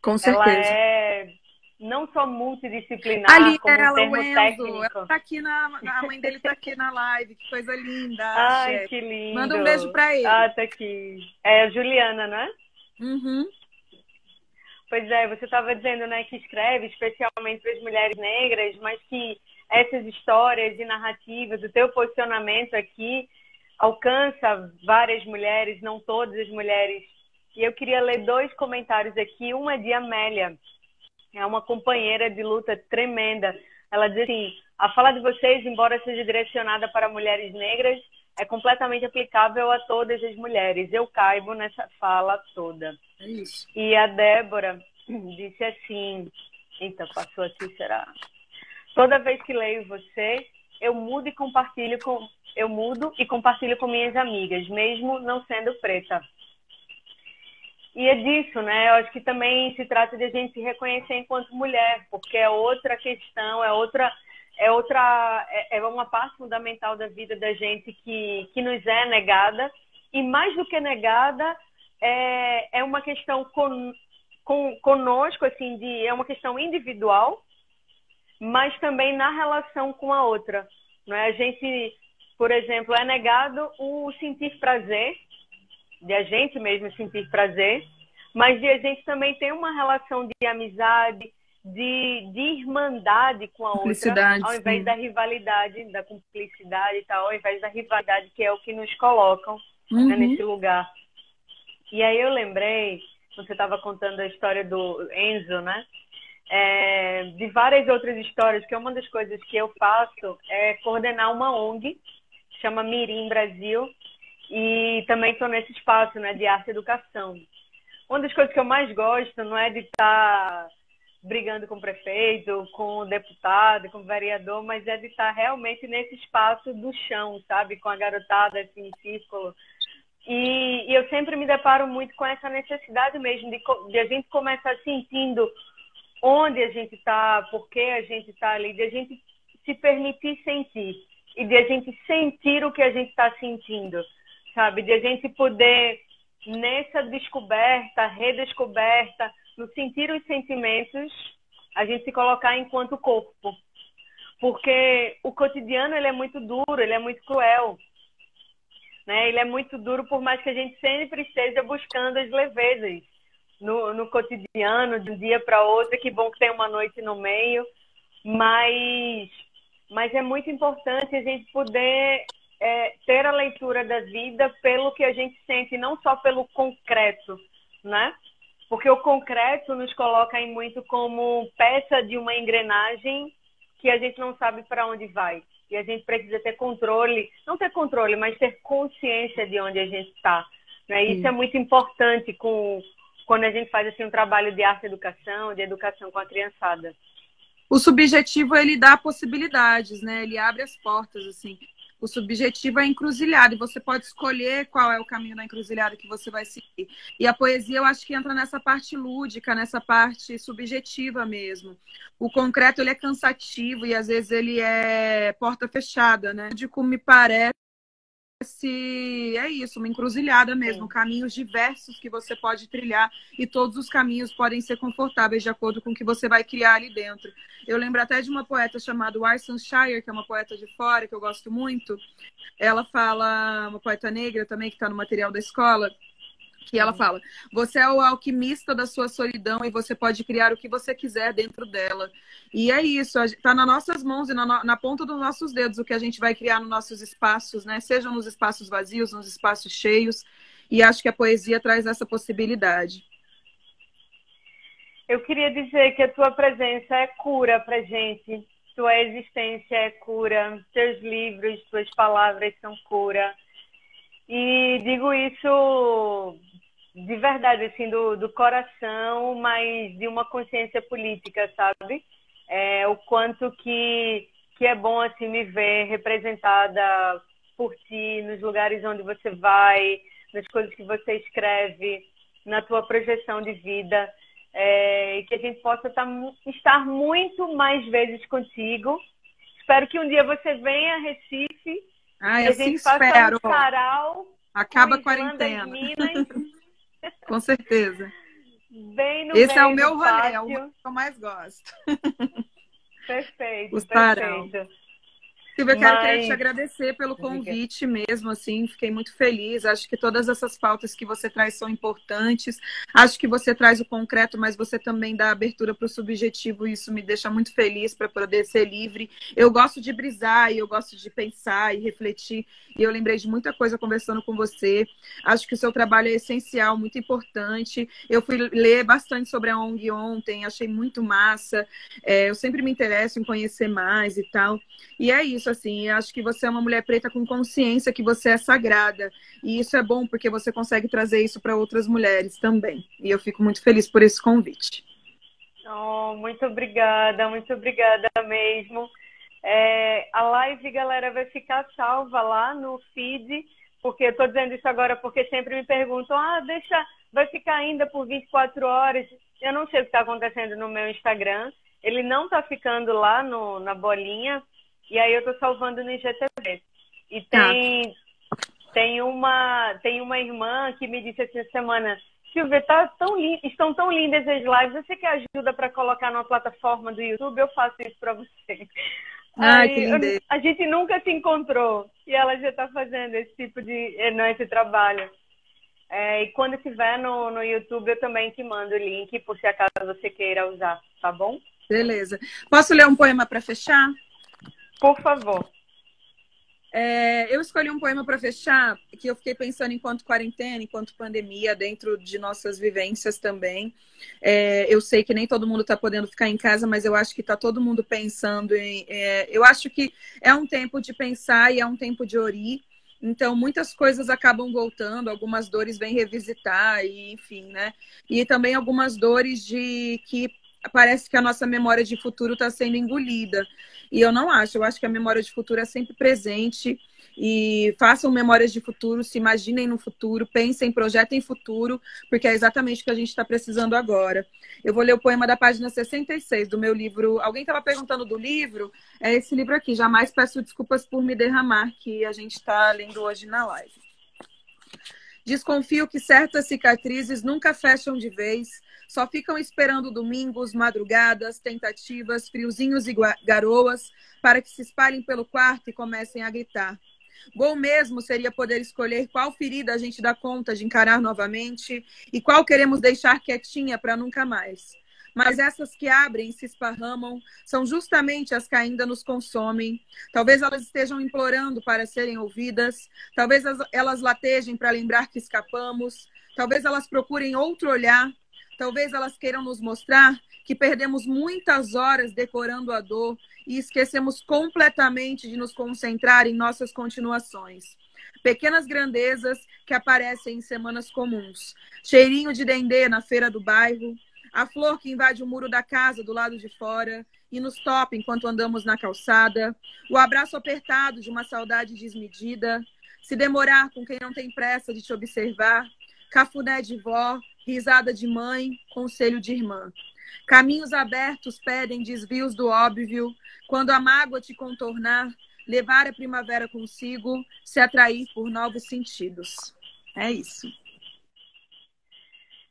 C: Com certeza.
B: Ela é não só multidisciplinar,
C: Ali
B: como um
C: ela,
B: termo
C: o Enzo,
B: técnico.
C: ela tá aqui a mãe dele tá aqui na live, que coisa linda.
B: Ai,
C: chefe.
B: que lindo.
C: Manda um beijo para ele.
B: Ah, tá aqui. É a Juliana, né?
C: Uhum.
B: Pois é, você estava dizendo, né, que escreve especialmente para as mulheres negras, mas que essas histórias e narrativas, o teu posicionamento aqui alcança várias mulheres, não todas as mulheres. E eu queria ler 2 comentários aqui. Um é de Amélia, é uma companheira de luta tremenda. Ela diz assim, a fala de vocês, embora seja direcionada para mulheres negras, é completamente aplicável a todas as mulheres. Eu caibo nessa fala toda.
C: É isso.
B: E a Débora disse assim, eita, passou aqui, será? Toda vez que leio você, eu mudo e compartilho com minhas amigas, mesmo não sendo preta. E é disso, né? Eu acho que também se trata de a gente se reconhecer enquanto mulher, porque é outra questão, é uma parte fundamental da vida da gente que nos é negada, e mais do que negada, é uma questão conosco, assim, é uma questão individual, mas também na relação com a outra. Não é? A gente, por exemplo, é negado o sentir prazer, de a gente mesmo sentir prazer, mas de a gente também ter uma relação de amizade, de irmandade com a outra, ao invés da rivalidade, da cumplicidade e tal, ao invés da rivalidade, que é o que nos colocam, né, nesse lugar. E aí eu lembrei, você estava contando a história do Enzo, né? De várias outras histórias, que uma das coisas que eu faço é coordenar uma ONG, chama Mirim Brasil, e também estou nesse espaço, né, de arte e educação. Uma das coisas que eu mais gosto não é de estar brigando com o prefeito, com o deputado, com o vereador, mas é de estar realmente nesse espaço do chão, sabe, com a garotada assim, em círculo. E eu sempre me deparo muito com essa necessidade mesmo de a gente começar sentindo onde a gente está, por que a gente está ali, de a gente se permitir sentir e de a gente sentir o que a gente está sentindo, sabe? De a gente poder, nessa descoberta, redescoberta, no sentir os sentimentos, a gente se colocar enquanto corpo. Porque o cotidiano, ele é muito duro, ele é muito cruel, né? Ele é muito duro, por mais que a gente sempre esteja buscando as levezas no cotidiano, de um dia para outro. Que bom que tem uma noite no meio, mas é muito importante a gente poder ter a leitura da vida pelo que a gente sente, não só pelo concreto, né? Porque o concreto nos coloca em muito como peça de uma engrenagem que a gente não sabe para onde vai. E a gente precisa ter controle, não ter controle, mas ter consciência de onde a gente está, né? Isso é muito importante quando a gente faz assim, um trabalho de arte e educação, de educação com a criançada.
C: O subjetivo, ele dá possibilidades, né? Ele abre as portas, assim. O subjetivo é a encruzilhada, e você pode escolher qual é o caminho da encruzilhada que você vai seguir. E a poesia, eu acho que entra nessa parte lúdica, nessa parte subjetiva mesmo. O concreto, ele é cansativo e às vezes ele é porta fechada, né? O lúdico me parece é isso, uma encruzilhada mesmo, caminhos diversos que você pode trilhar, e todos os caminhos podem ser confortáveis de acordo com o que você vai criar ali dentro. Eu lembro até de uma poeta chamada Warsan Shire, que é uma poeta de fora, que eu gosto muito. Ela fala, uma poeta negra também, que está no material da escola, que ela fala, você é o alquimista da sua solidão e você pode criar o que você quiser dentro dela. E é isso, está nas nossas mãos e na ponta dos nossos dedos o que a gente vai criar nos nossos espaços, né? Sejam nos espaços vazios, nos espaços cheios, e acho que a poesia traz essa possibilidade.
B: Eu queria dizer que a tua presença é cura pra gente, tua existência é cura, teus livros, tuas palavras são cura. E digo isso de verdade, assim, do coração, mas de uma consciência política, sabe? O quanto que é bom, assim, me ver representada por ti, nos lugares onde você vai, nas coisas que você escreve, na tua projeção de vida, e que a gente possa estar muito mais vezes contigo. Espero que um dia você venha a Recife e
C: Eu
B: a
C: sim
B: gente faça um
C: espero.
B: sarau
C: Acaba
B: com
C: a
B: Islã das
C: quarentena.
B: Minas,
C: Com certeza.
B: bem no
C: Esse é o
B: meio
C: meu
B: do
C: rolê, é o rolê
B: pátio.
C: que eu mais gosto. O
B: Perfeito,
C: sarau.
B: perfeito.
C: Silvia, eu queria te
B: Mas,
C: agradecer pelo
B: diga.
C: convite mesmo, assim, fiquei muito feliz. Acho que todas essas pautas que você traz são importantes. Acho que você traz o concreto, mas você também dá abertura para o subjetivo, e isso me deixa muito feliz para poder ser livre. Eu gosto de brisar, e eu gosto de pensar e refletir, e eu lembrei de muita coisa conversando com você. Acho que o seu trabalho é essencial, muito importante. Eu fui ler bastante sobre a ONG ontem, achei muito massa. Eu sempre me interesso em conhecer mais e tal. E é isso, assim, acho que você é uma mulher preta com consciência que você é sagrada. E isso é bom porque você consegue trazer isso para outras mulheres também. E eu fico muito feliz por esse convite.
B: Oh, muito obrigada mesmo. A live, galera, vai ficar salva lá no feed, porque eu estou dizendo isso agora porque sempre me perguntam, vai ficar ainda por 24 horas. Eu não sei o que está acontecendo no meu Instagram. Ele não está ficando lá na bolinha, e aí eu estou salvando no IGTV. E tem uma irmã que me disse assim essa semana, Silvia, estão tão lindas as lives, você quer ajuda para colocar numa plataforma do YouTube? Eu faço isso para você.
C: Ai, que
B: Aí,
C: lindeza.
B: a gente nunca se encontrou e ela já está fazendo esse tipo esse trabalho. E quando estiver no YouTube, eu também te mando o link, por se acaso você queira usar, tá bom?
C: Beleza. Posso ler um poema para fechar?
B: Por favor.
C: Eu escolhi um poema para fechar, que eu fiquei pensando enquanto quarentena, enquanto pandemia, dentro de nossas vivências também. Eu sei que nem todo mundo está podendo ficar em casa, mas eu acho que está todo mundo pensando em... eu acho que é um tempo de pensar e é um tempo de orir. Então, muitas coisas acabam voltando, algumas dores vêm revisitar, e enfim, né? E também algumas dores de que parece que a nossa memória de futuro está sendo engolida. E eu não acho, eu acho que a memória de futuro é sempre presente. E façam memórias de futuro, se imaginem no futuro, pensem, projetem futuro, porque é exatamente o que a gente está precisando agora. Eu vou ler o poema da página 66 do meu livro. Alguém estava perguntando do livro? É esse livro aqui, Jamais Peço Desculpas por Me Derramar, que a gente está lendo hoje na live. Desconfio que certas cicatrizes nunca fecham de vez, só ficam esperando domingos, madrugadas, tentativas, friozinhos e garoas para que se espalhem pelo quarto e comecem a gritar. Bom mesmo seria poder escolher qual ferida a gente dá conta de encarar novamente e qual queremos deixar quietinha para nunca mais. Mas essas que abrem e se esparramam são justamente as que ainda nos consomem. Talvez elas estejam implorando para serem ouvidas, talvez elas latejem para lembrar que escapamos, talvez elas procurem outro olhar, talvez elas queiram nos mostrar que perdemos muitas horas decorando a dor e esquecemos completamente de nos concentrar em nossas continuações. Pequenas grandezas que aparecem em semanas comuns. Cheirinho de dendê na feira do bairro, a flor que invade o muro da casa do lado de fora e nos topa enquanto andamos na calçada, o abraço apertado de uma saudade desmedida, se demorar com quem não tem pressa de te observar, cafuné de vó, risada de mãe, conselho de irmã. Caminhos abertos pedem desvios do óbvio, quando a mágoa te contornar, levar a primavera consigo, se atrair por novos sentidos. É isso.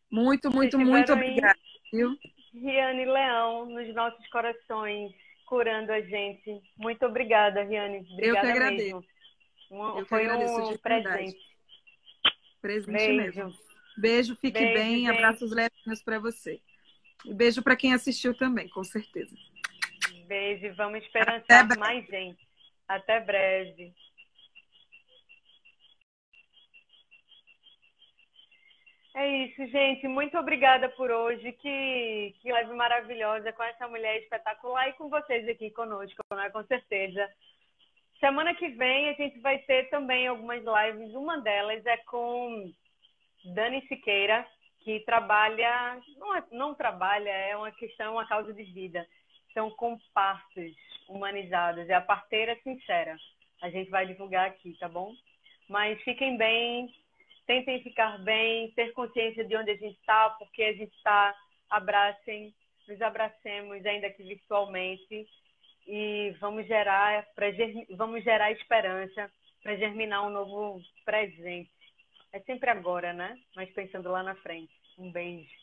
C: Muito, muito, muito obrigada. Viu?
B: Riane Leão, nos nossos corações, curando a gente. Muito obrigada, Riane. Obrigada
C: eu que agradeço.
B: Mesmo.
C: Foi um
B: presente.
C: Presente mesmo. Beijo, fique bem. Gente. Abraços levinhos para você. E beijo para quem assistiu também, com certeza.
B: Beijo. Vamos esperançar mais gente. Até breve. É isso, gente. Muito obrigada por hoje. Que live maravilhosa com essa mulher espetacular e com vocês aqui conosco, né? Com certeza. Semana que vem a gente vai ter também algumas lives. Uma delas é com Dani Siqueira, que trabalha, não trabalha, é uma questão, uma causa de vida. São comparsas humanizadas, é a parteira sincera. A gente vai divulgar aqui, tá bom? Mas fiquem bem, tentem ficar bem, ter consciência de onde a gente está, porque a gente está, abracem, nos abracemos, ainda que virtualmente, e vamos gerar esperança para germinar um novo presente. É sempre agora, né? Mas pensando lá na frente. Um beijo.